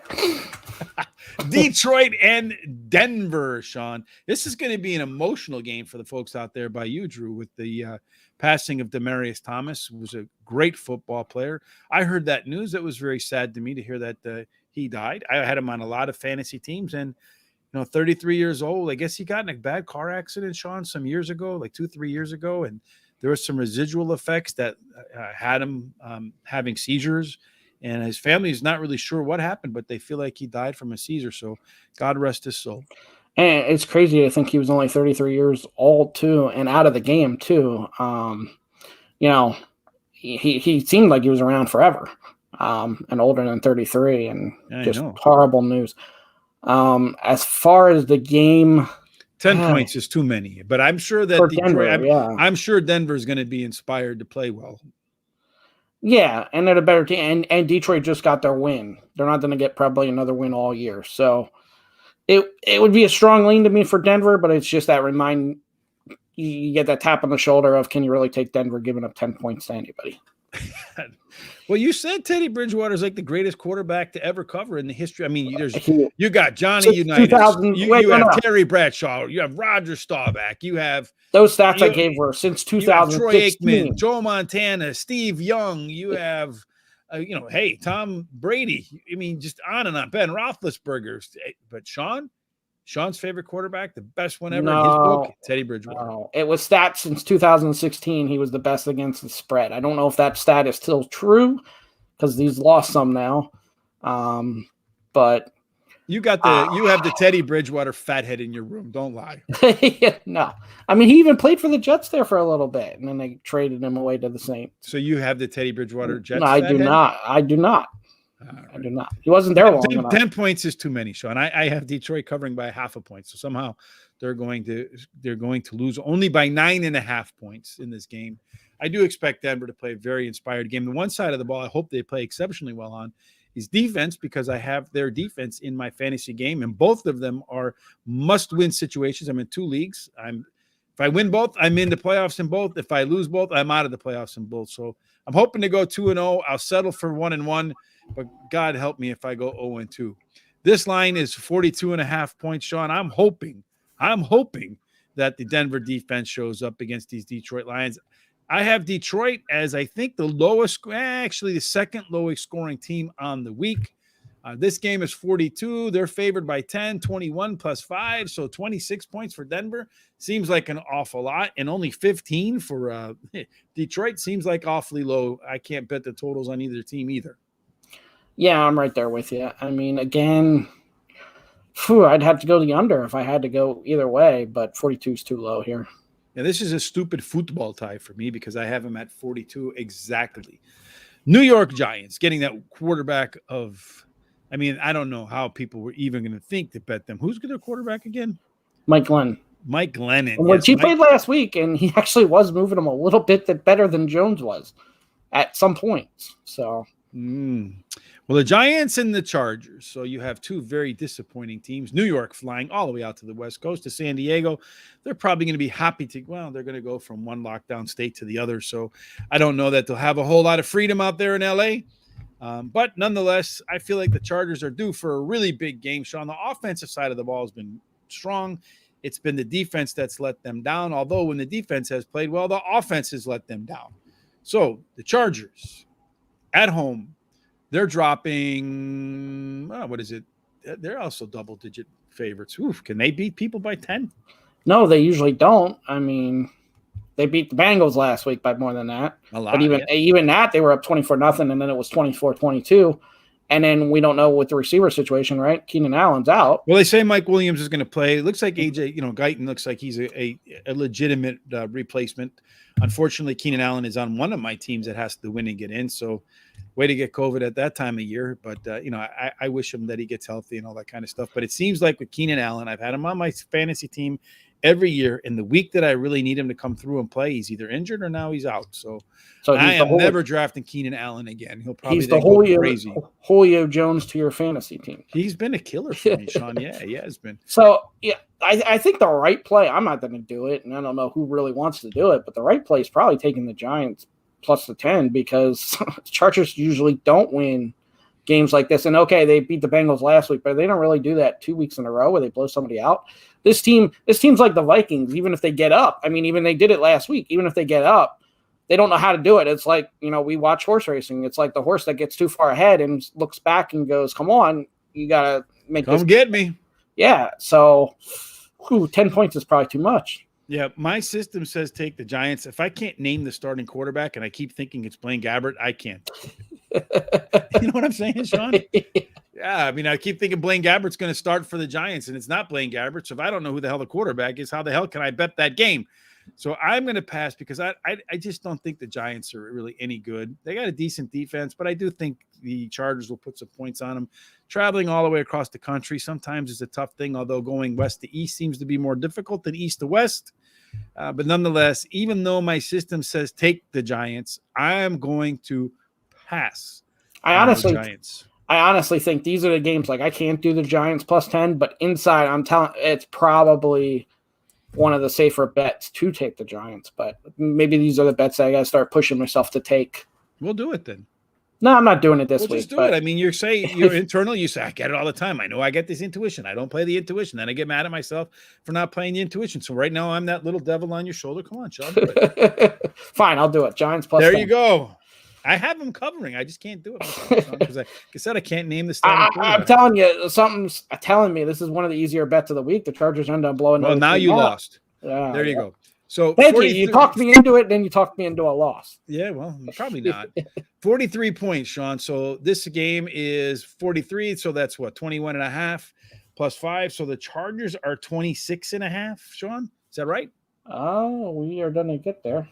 Detroit and Denver, Sean. This is going to be an emotional game for the folks out there by you, Drew, with the passing of Demaryius Thomas, who was a great football player. I heard that news. That was very sad to me to hear that he died. I had him on a lot of fantasy teams, and 33 years old. I guess he got in a bad car accident, Sean, some years ago, like 2-3 years ago, and there was some residual effects that had him having seizures. And his family is not really sure what happened, but they feel like he died from a seizure. So God rest his soul. And it's crazy to think he was only 33 years old, too, and out of the game, too. He seemed like he was around forever, and older than 33, and just horrible news. As far as the game, 10 points is too many, but I'm sure that Denver, I'm sure Denver's going to be inspired to play well. Yeah, and they're a better team, and Detroit just got their win. They're not going to get probably another win all year, so it would be a strong lean to me for Denver, but it's just that you get that tap on the shoulder of, can you really take Denver giving up 10 points to anybody? Well, you said Teddy Bridgewater is like the greatest quarterback to ever cover in the history. I mean, you got Johnny Unitas, you have Terry Bradshaw, you have Roger Staubach, you have those stats I gave were since 2016. Troy Aikman, Joe Montana, Steve Young. You have, hey, Tom Brady. I mean, just on and on. Ben Roethlisberger. But Sean's favorite quarterback, the best one ever in his book, Teddy Bridgewater. No. It was stats since 2016. He was the best against the spread. I don't know if that stat is still true, because he's lost some now. But you have the Teddy Bridgewater fathead in your room. Don't lie. No, I mean, he even played for the Jets there for a little bit, and then they traded him away to the Saints. So you have the Teddy Bridgewater Jets? No, I do not. I do not. I do not. He wasn't there long enough. 10 points is too many, Sean. I have Detroit covering by 0.5 point. So somehow they're going to lose only by 9.5 points in this game. I do expect Denver to play a very inspired game. The one side of the ball I hope they play exceptionally well on is defense, because I have their defense in my fantasy game, and both of them are must-win situations. I'm in 2 leagues. If I win both, I'm in the playoffs in both. If I lose both, I'm out of the playoffs in both. So I'm hoping to go 2-0. I'll settle for 1-1, but God help me if I go 0-2. This line is 42.5 points, Sean. I'm hoping that the Denver defense shows up against these Detroit Lions. I have Detroit as, I think, the second lowest scoring team on the week. This game is 42. They're favored by 10, 21 plus 5. So 26 points for Denver seems like an awful lot. And only 15 for Detroit seems like awfully low. I can't bet the totals on either team either. Yeah, I'm right there with you. I mean, again, I'd have to go the under if I had to go either way, but 42 is too low here. Now, this is a stupid football tie for me, because I have him at 42 exactly. New York Giants getting that quarterback of, I mean, I don't know how people were even going to think to bet them. Who's their quarterback again? Mike Glennon. Mike Glennon. Which he played last week, and he actually was moving them a little bit better than Jones was at some points. So. Well, the Giants and the Chargers. So you have 2 very disappointing teams. New York flying all the way out to the West Coast to San Diego. They're probably going to be happy they're going to go from one lockdown state to the other. So I don't know that they'll have a whole lot of freedom out there in LA. But nonetheless, I feel like the Chargers are due for a really big game, Sean. The offensive side of the ball has been strong. It's been the defense that's let them down. Although when the defense has played well, the offense has let them down. So the Chargers at home, they're dropping, what is it? They're also double-digit favorites. Oof, can they beat people by 10? No, they usually don't. I mean, they beat the Bengals last week by more than that. A lot, but even that, they were up 24-0, and then it was 24-22. And then we don't know with the receiver situation, right? Keenan Allen's out. Well, they say Mike Williams is going to play. It looks like AJ, Guyton looks like he's a legitimate replacement. Unfortunately, Keenan Allen is on one of my teams that has to win and get in. So, way to get COVID at that time of year. But, I wish him that he gets healthy and all that kind of stuff. But it seems like with Keenan Allen, I've had him on my fantasy team every year. And the week that I really need him to come through and play, he's either injured or now he's out. So I am never drafting Keenan Allen again. He'll probably go crazy. Julio Jones to your fantasy team. He's been a killer for me, Sean. Yeah, he has been. So, yeah, I think the right play, I'm not going to do it, and I don't know who really wants to do it, but the right play is probably taking the Giants plus the 10 because Chargers usually don't win games like this. And, okay, they beat the Bengals last week, but they don't really do that 2 weeks in a row where they blow somebody out. This team's like the Vikings, even if they get up. I mean, even they did it last week. Even if they get up, they don't know how to do it. It's like, we watch horse racing. It's like the horse that gets too far ahead and looks back and goes, come on, you got to make this. Come get me. Yeah. So 10 points is probably too much. Yeah. My system says take the Giants. If I can't name the starting quarterback and I keep thinking it's Blaine Gabbert, I can't. You know what I'm saying, Sean? Yeah. I mean, I keep thinking Blaine Gabbert's going to start for the Giants and it's not Blaine Gabbert. So if I don't know who the hell the quarterback is, how the hell can I bet that game? So I'm going to pass because I just don't think the Giants are really any good. They got a decent defense, but I do think the Chargers will put some points on them. Traveling all the way across the country sometimes is a tough thing, although going west to east seems to be more difficult than east to west. But nonetheless, even though my system says take the Giants, I am going to pass. I honestly think these are the games, like I can't do the Giants plus 10, but inside I'm telling it's probably one of the safer bets to take the Giants, but maybe these are the bets that I got to start pushing myself to take. We'll do it then. No, I'm not doing it this week. Just do it. I mean, you're internal. You say, I get it all the time. I know I get this intuition. I don't play the intuition. Then I get mad at myself for not playing the intuition. So right now I'm that little devil on your shoulder. Come on, Sean. Fine, I'll do it. Giants plus There 10. you go. I have them covering. I just can't do it because like I said, I can't name the starting quarterback. I'm telling you, something's telling me this is one of the easier bets of the week. The Chargers end up blowing. Well, now you out. Lost. There you go. So thank you. You talked me into it, then you talked me into a loss. Yeah, well, probably not. 43 points, Sean. So this game is 43. So that's what, 21 and a half plus 5. So the Chargers are 26 and a half, Sean. Is that right? Oh, we are going to get there.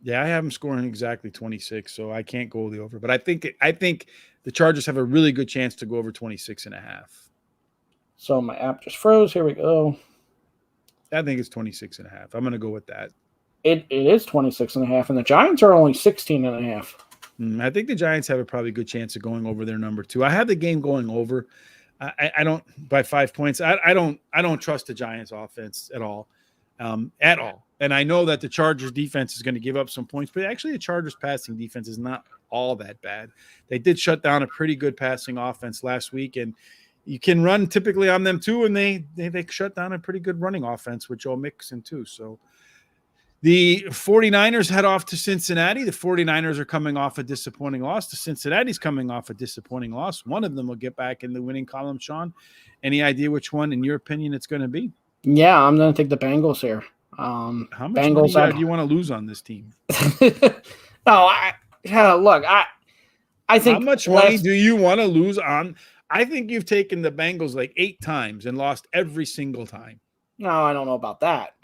Yeah, I have them scoring exactly 26, so I can't go the over. But I think the Chargers have a really good chance to go over 26 and a half. So my app just froze. Here we go. I think it's 26 and a half. I'm going to go with that. It is 26 and a half, and the Giants are only 16 and a half. I think the Giants have a probably good chance of going over their number 2. I have the game going over. I don't by 5 points. I don't trust the Giants offense at all. And I know that the Chargers defense is going to give up some points, but actually the Chargers passing defense is not all that bad. They did shut down a pretty good passing offense last week, and you can run typically on them too, and they shut down a pretty good running offense with Joe Mixon too. So the 49ers head off to Cincinnati. The 49ers are coming off a disappointing loss. The Cincinnati's coming off a disappointing loss. One of them will get back in the winning column, Sean. Any idea which one, in your opinion, it's going to be? Yeah, I'm going to take the Bengals here. How much money do you want to lose on this team? No, look, I think how much money do you want to lose on? I think you've taken the Bengals like 8 times and lost every single time. No, I don't know about that.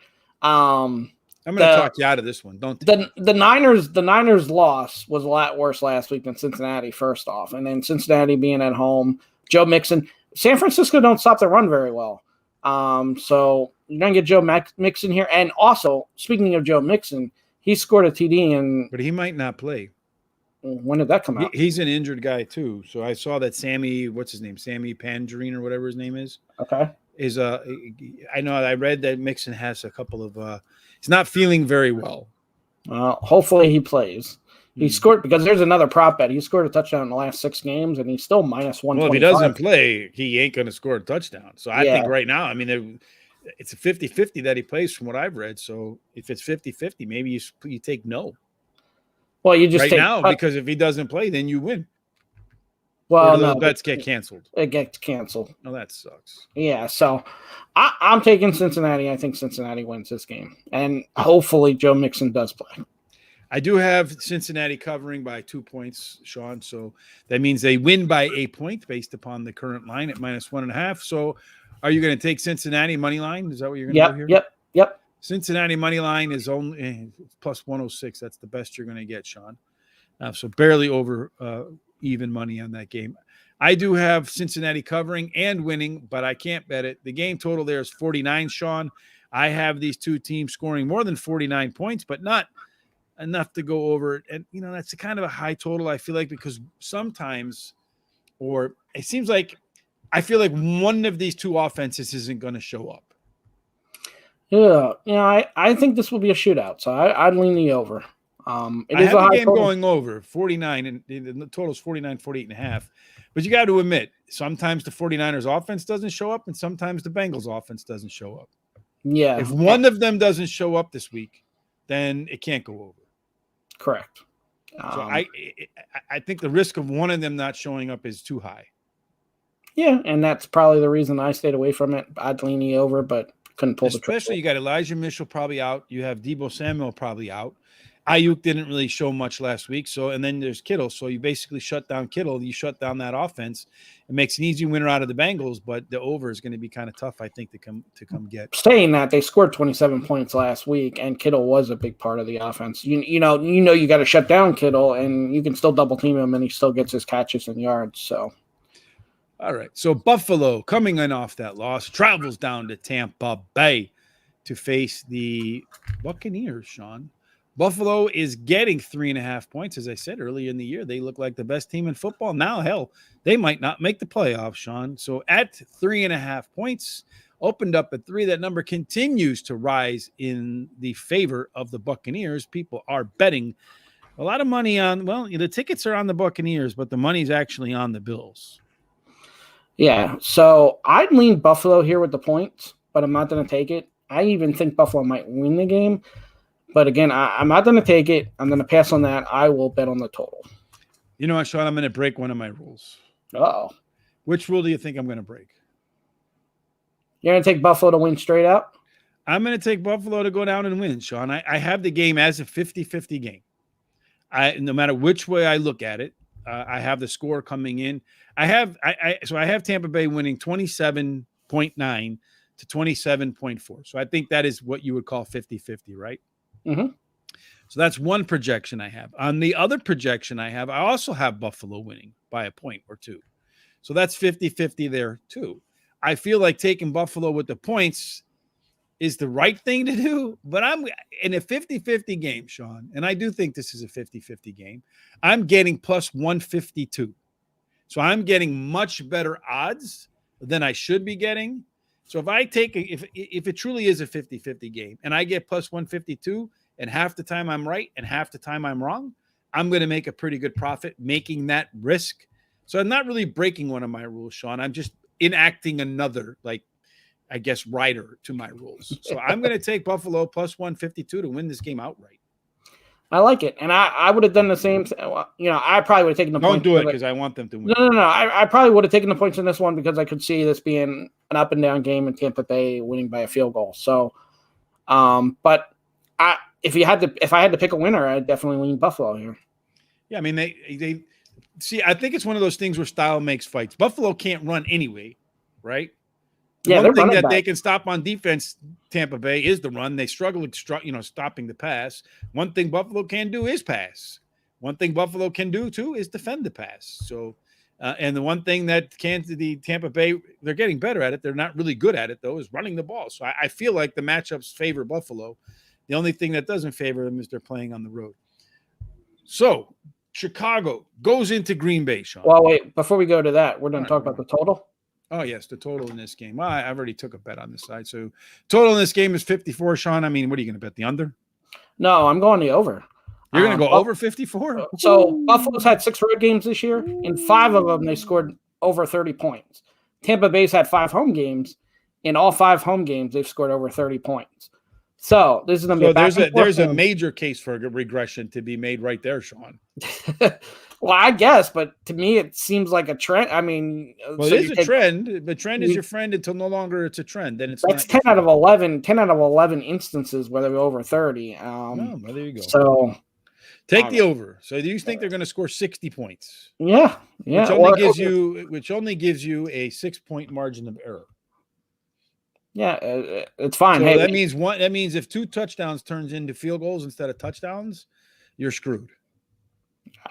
I'm going to talk you out of this one. Don't the Niners loss was a lot worse last week than Cincinnati. First off, and then Cincinnati being at home, Joe Mixon, San Francisco don't stop the run very well. So you're gonna get Joe Mixon here, and also speaking of Joe Mixon, he scored a TD, but he might not play. When did that come out? He's an injured guy too. So I saw that Sammy Pangerine or whatever his name is. Okay. I know I read that Mixon has a couple of he's not feeling very well. Hopefully he plays. He scored because there's another prop bet. He scored a touchdown in the last 6 games, and he's still minus 125. Well, if he doesn't play, he ain't going to score a touchdown. So I think right now, I mean, it's a 50-50 that he plays from what I've read. So if it's 50-50, maybe you take no. Well, you just right now because if he doesn't play, then you win. Well, those bets get canceled. It gets canceled. Oh, that sucks. Yeah, so I'm taking Cincinnati. I think Cincinnati wins this game, and hopefully Joe Mixon does play. I do have Cincinnati covering by 2 points, Sean. So that means they win by a point based upon the current line at -1.5. So are you going to take Cincinnati money line? Is that what you're going to do here? Yep. Cincinnati money line is only plus 106. That's the best you're going to get, Sean. So barely over even money on that game. I do have Cincinnati covering and winning, but I can't bet it. The game total there is 49, Sean. I have these two teams scoring more than 49 points, but not enough to go over it. And, that's a kind of a high total, I feel like, because sometimes, or it seems like, I feel like one of these two offenses isn't going to show up. Yeah, I think this will be a shootout, so I'd lean the over. It is a high game total. Going over 49, and the total is 49, 48.5. But you got to admit, sometimes the 49ers offense doesn't show up, and sometimes the Bengals offense doesn't show up. Yeah. If one of them doesn't show up this week, then it can't go over. Correct. So I think the risk of one of them not showing up is too high. Yeah, and that's probably the reason I stayed away from it. I'd lean the over, but couldn't pull the trigger. Especially you got Elijah Mitchell probably out. You have Deebo Samuel probably out. Ayuk didn't really show much last week. And then there's Kittle. So you basically shut down Kittle. You shut down that offense. It makes an easy winner out of the Bengals, but the over is going to be kind of tough, I think, to come get. Saying that, they scored 27 points last week, and Kittle was a big part of the offense. You got to shut down Kittle, and you can still double team him, and he still gets his catches and yards. So, all right. So Buffalo, coming in off that loss, travels down to Tampa Bay to face the Buccaneers, Sean. Buffalo is getting 3.5 points. As I said earlier in the year, they look like the best team in football. Now, hell, they might not make the playoffs, Sean. So at 3.5 points, opened up at 3. That number continues to rise in the favor of the Buccaneers. People are betting a lot of money on, the tickets are on the Buccaneers, but the money's actually on the Bills. Yeah, so I'd lean Buffalo here with the points, but I'm not going to take it. I even think Buffalo might win the game. But again, I'm not going to take it. I'm going to pass on that. I will bet on the total. You know what, Sean? I'm going to break one of my rules. Uh-oh. Which rule do you think I'm going to break? You're going to take Buffalo to win straight out? I'm going to take Buffalo to go down and win, Sean. I have the game as a 50-50 game. No matter which way I look at it, I have the score coming in. I have Tampa Bay winning 27.9 to 27.4. So I think that is what you would call 50-50, right? Mm-hmm. So that's one projection I have. On the other projection I also have Buffalo winning by a point or two. So that's 50-50 there too. I feel like taking Buffalo with the points is the right thing to do, but I'm in a 50-50 game, Sean, and I do think this is a 50-50 game. I'm getting plus 152. So I'm getting much better odds than I should be getting. So if I take if it truly is a 50-50 game and I get plus 152 and half the time I'm right and half the time I'm wrong, I'm going to make a pretty good profit making that risk. So I'm not really breaking one of my rules, Sean. I'm just enacting another, rider to my rules. So I'm going to take Buffalo plus 152 to win this game outright. I like it. And I would have done the same. I probably would have taken the points. Don't do it because I want them to win. No. I probably would have taken the points in this one because I could see this being an up and down game and Tampa Bay winning by a field goal. So, but if I had to pick a winner, I'd definitely lean Buffalo here. Yeah, I mean, they see, I think it's one of those things where style makes fights. Buffalo can't run anyway, right? One thing that they can stop on defense, Tampa Bay, is the run. They struggle with stopping the pass. One thing Buffalo can do is pass. One thing Buffalo can do too is defend the pass. So, and the one thing that the Tampa Bay, they're getting better at it. They're not really good at it though, is running the ball. So I feel like the matchups favor Buffalo. The only thing that doesn't favor them is they're playing on the road. So Chicago goes into Green Bay, Sean. Well, wait, before we go to that, we're going to talk about the total. Oh, yes, the total in this game. Well, I've already took a bet on this side. So total in this game is 54, Sean. I mean, what are you going to bet, the under? No, I'm going the over. You're going to go over 54? So Buffalo's had 6 road games this year. In 5 of them, they scored over 30 points. Tampa Bay's had 5 home games. In all 5 home games, they've scored over 30 points. So this is going to be there's a major case for a regression to be made right there, Sean. Well, I guess, but to me, it seems like a trend. I mean, well, it is a trend. The trend is your friend until no longer it's a trend. Then it's that's 10 out of 11 instances where they were over 30. Well, there you go. So, Take the over. So do you think they're going to score 60 points? Yeah. Which only gives you a 6-point margin of error. Yeah, it's fine. So hey, that means if 2 touchdowns turns into field goals instead of touchdowns, you're screwed.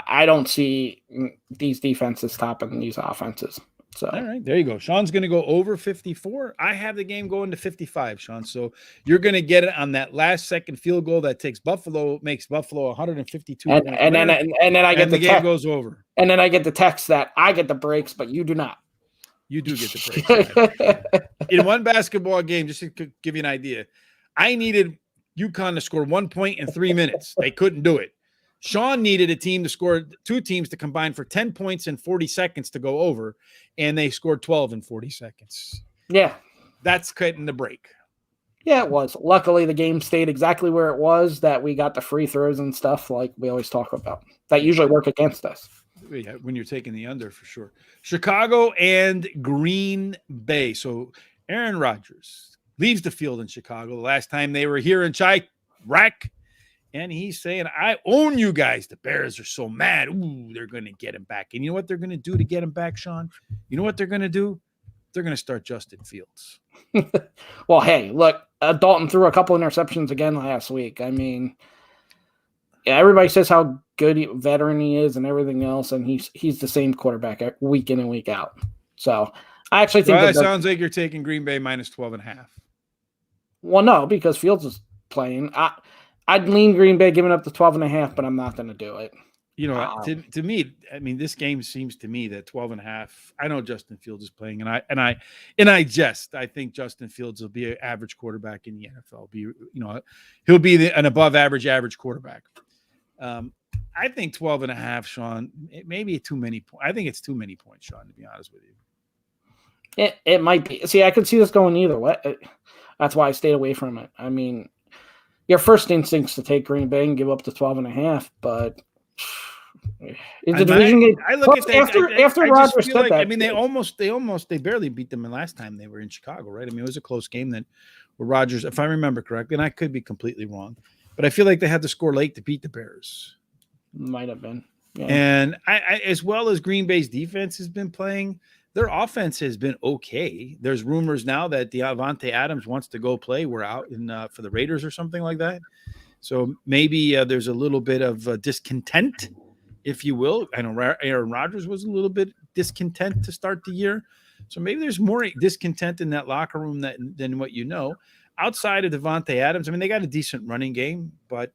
I don't see these defenses topping these offenses. So all right, there you go. Sean's going to go over 54. I have the game going to 55, Sean. So you're going to get it on that last second field goal that makes Buffalo 152. And then I get the game goes over. And then I get the text that I get the breaks, but you do not. You do get the breaks. In one basketball game, just to give you an idea, I needed UConn to score 1 point in 3 minutes. They couldn't do it. Sean needed a team to score 2 teams to combine for 10 points in 40 seconds to go over, and they scored 12 in 40 seconds. Yeah. That's cutting the break. Yeah, it was. Luckily, the game stayed exactly where it was, that we got the free throws and stuff like we always talk about. That usually work against us. Yeah, when you're taking the under for sure. Chicago and Green Bay. So Aaron Rodgers leaves the field in Chicago. The last time they were here in Chirac, and he's saying, I own you guys. The Bears are so mad. Ooh, they're going to get him back. And you know what they're going to do to get him back, Sean? You know what they're going to do? They're going to start Justin Fields. Well, hey, look, Dalton threw a couple interceptions again last week. I mean, yeah, everybody says how good veteran he is and everything else, and he's the same quarterback week in and week out. So I actually think that sounds like you're taking Green Bay minus 12.5. Well, no, because Fields is playing. I'd lean Green Bay giving up the 12.5, but I'm not going to do it. You know, to me, I mean, this game seems to me that 12.5. I know Justin Fields is playing, and I think Justin Fields will be an average quarterback in the NFL. He'll be an above average quarterback. I think 12.5, Sean. It may be too many points. I think it's too many points, Sean. To be honest with you, it might be. See, I could see this going either way. That's why I stayed away from it. I mean, your first instinct's to take Green Bay and give up the 12.5, but it's a division game. I look at that after Rodgers said that. I mean, they barely beat them the last time they were in Chicago, right? I mean, it was a close game where Rodgers, if I remember correctly, and I could be completely wrong, but I feel like they had to score late to beat the Bears. Might have been. Yeah. And I as well as Green Bay's defense has been playing, their offense has been okay. There's rumors now that Devontae Adams wants to go play. We're out for the Raiders or something like that. So maybe there's a little bit of discontent, if you will. I know Aaron Rodgers was a little bit discontent to start the year. So maybe there's more discontent in that locker room than what you know. Outside of Devontae Adams, I mean, they got a decent running game, but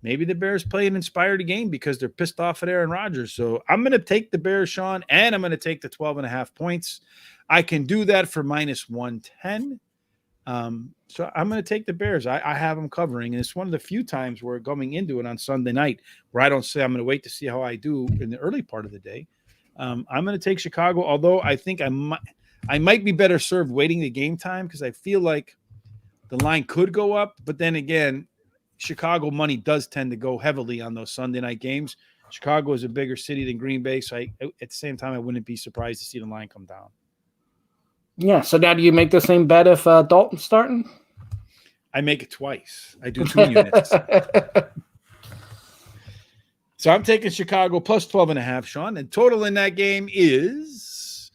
maybe the Bears play an inspired game because they're pissed off at Aaron Rodgers. So I'm going to take the Bears, Sean, and I'm going to take the 12.5 points. I can do that for minus 110. So I'm going to take the Bears. I have them covering, and it's one of the few times we're going into it on Sunday night where I don't say I'm going to wait to see how I do in the early part of the day. I'm going to take Chicago, although I think I might be better served waiting the game time because I feel like the line could go up, but then again, Chicago money does tend to go heavily on those Sunday night games. Chicago is a bigger city than Green Bay, so at the same time, I wouldn't be surprised to see the line come down. Yeah, so now do you make the same bet if Dalton's starting? I make it twice. I do 2 units. So I'm taking Chicago plus 12.5, Sean, and total in that game is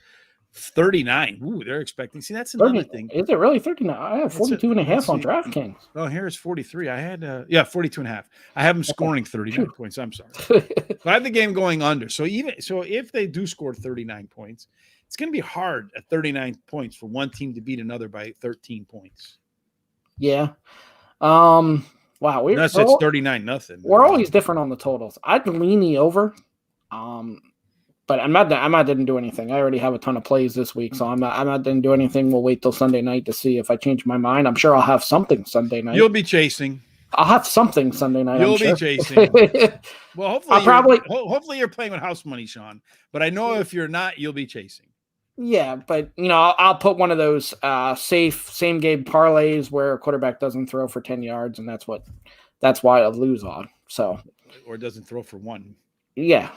39. Ooh, they're expecting. See, that's another thing. Is it really 39? I have 42.5 on DraftKings. Oh, here's 43. I had 42.5. I have them scoring 39 points. I'm sorry. I have the game going under. So if they do score 39 points, it's going to be hard at 39 points for one team to beat another by 13 points. Yeah. Wow. Unless it's 39-0. We're always different on the totals. I'd lean the over. But I'm not didn't do anything. I already have a ton of plays this week, so I'm not didn't do anything. We'll wait till Sunday night to see if I change my mind. I'm sure I'll have something Sunday night. You'll be chasing. I'll have something Sunday night. You'll be chasing. Well, hopefully you're playing with house money, Sean. But I know if you're not, you'll be chasing. Yeah, but I'll put one of those safe same game parlays where a quarterback doesn't throw for 10 yards, and that's why I'll lose on. So, or doesn't throw for 1. Yeah.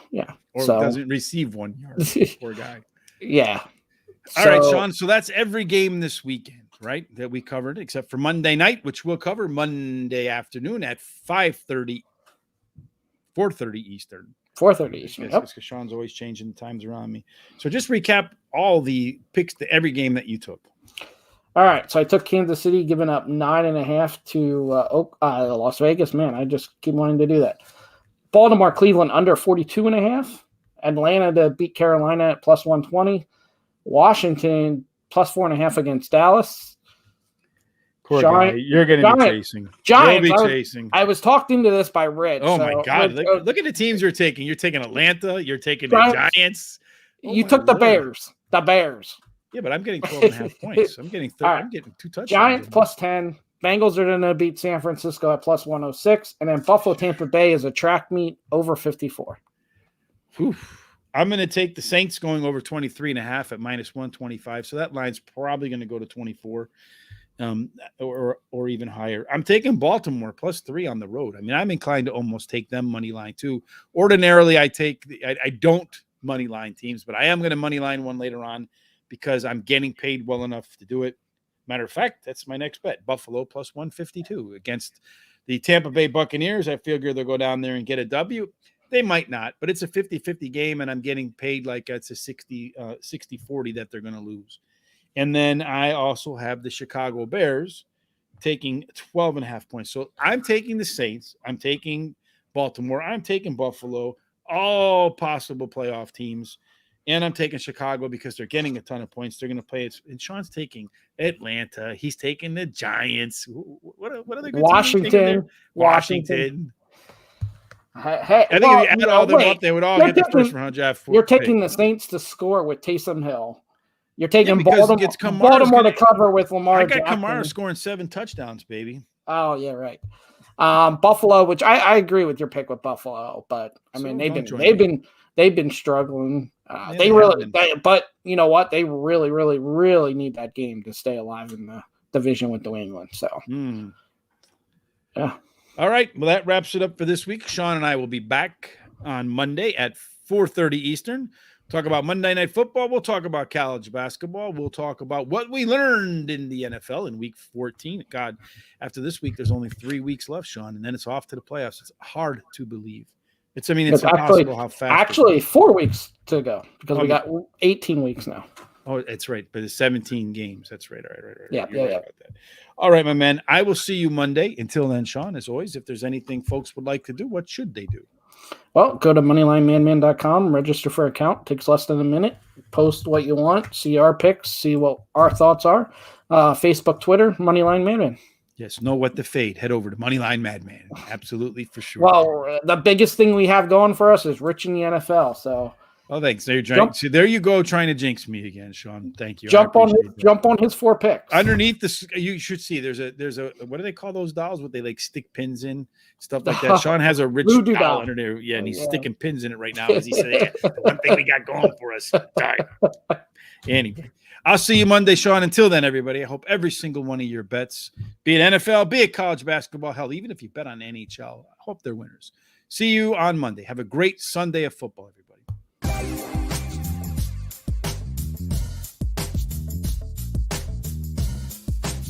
Or doesn't receive 1 yard. Poor guy. Yeah. All right, Sean. So that's every game this weekend, right? That we covered, except for Monday night, which we'll cover Monday afternoon at 5:30 4:30 Eastern. 4:30 Eastern. Because Sean's always changing the times around me. So just recap all the picks to every game that you took. All right. So I took Kansas City, giving up 9.5 to Las Vegas. Man, I just keep wanting to do that. Baltimore, Cleveland under 42.5. Atlanta to beat Carolina at plus 120. Washington plus 4.5 against Dallas. Poor guy. You're going to be chasing. Giants. You'll be chasing. I was talked into this by Rich. Oh, my God. Look at the teams you're taking. You're taking Atlanta. You're taking the Giants. You took the Bears. The Bears. Yeah, but I'm getting 12.5 points. I'm getting I'm getting 2 touchdowns. Giants plus 10. Bengals are going to beat San Francisco at plus 106. And then Buffalo, Tampa Bay is a track meet over 54. Oof. I'm going to take the Saints going over 23.5 at minus 125. So that line's probably going to go to 24. Or even higher. I'm taking Baltimore plus 3 on the road. I mean, I'm inclined to almost take them money line too. Ordinarily, I don't money line teams, but I am going to money line one later on because I'm getting paid well enough to do it. Matter of fact, that's my next bet. Buffalo plus 152 against the Tampa Bay Buccaneers. I figure they'll go down there and get a W. They might not, but it's a 50-50 game, and I'm getting paid like it's a 60-40 that they're going to lose. And then I also have the Chicago Bears taking 12.5 points. So I'm taking the Saints. I'm taking Baltimore. I'm taking Buffalo, all possible playoff teams. And I'm taking Chicago because they're getting a ton of points. They're going to play it. And Sean's taking Atlanta. He's taking the Giants. What other good Washington. Washington. Hey, I think if you add all them up, they would all get the first round draft. You're taking the Saints to score with Taysom Hill. You're taking Baltimore to cover with Lamar. I got Kamara scoring 7 touchdowns, baby. Oh yeah, right. Buffalo, which I agree with your pick with Buffalo, but I mean they've been struggling. But you know what? They really, really, really need that game to stay alive in the division with New England. So yeah. All right. Well, that wraps it up for this week. Sean and I will be back on Monday at 4:30 Eastern. Talk about Monday Night Football. We'll talk about college basketball. We'll talk about what we learned in the NFL in Week 14. God, after this week, there's only 3 weeks left, Sean, and then it's off to the playoffs. It's hard to believe. It's impossible how fast. Actually, 4 weeks to go because we got 18 weeks now. Oh, that's right. But it's 17 games. That's right. All right. Yeah. About that. All right, my man. I will see you Monday. Until then, Sean, as always, if there's anything folks would like to do, what should they do? Well, go to moneylinemadmen.com, register for an account. Takes less than a minute. Post what you want. See our picks. See what our thoughts are. Facebook, Twitter, Moneyline Madmen. Yes, know what to fade. Head over to Moneyline Madman. Absolutely, for sure. Well, the biggest thing we have going for us is Rich in the NFL. So, thanks. There you go, trying to jinx me again, Sean. Thank you. Jump on his 4 picks. Underneath this, you should see. There's a what do they call those dolls? What they like stick pins in, stuff like that. Sean has a Rich doll under there. Yeah, and he's sticking pins in it right now. As he said, the one thing we got going for us. Anyway. I'll see you Monday, Sean. Until then, everybody, I hope every single one of your bets, be it NFL, be it college basketball, hell, even if you bet on NHL, I hope they're winners. See you on Monday. Have a great Sunday of football, everybody.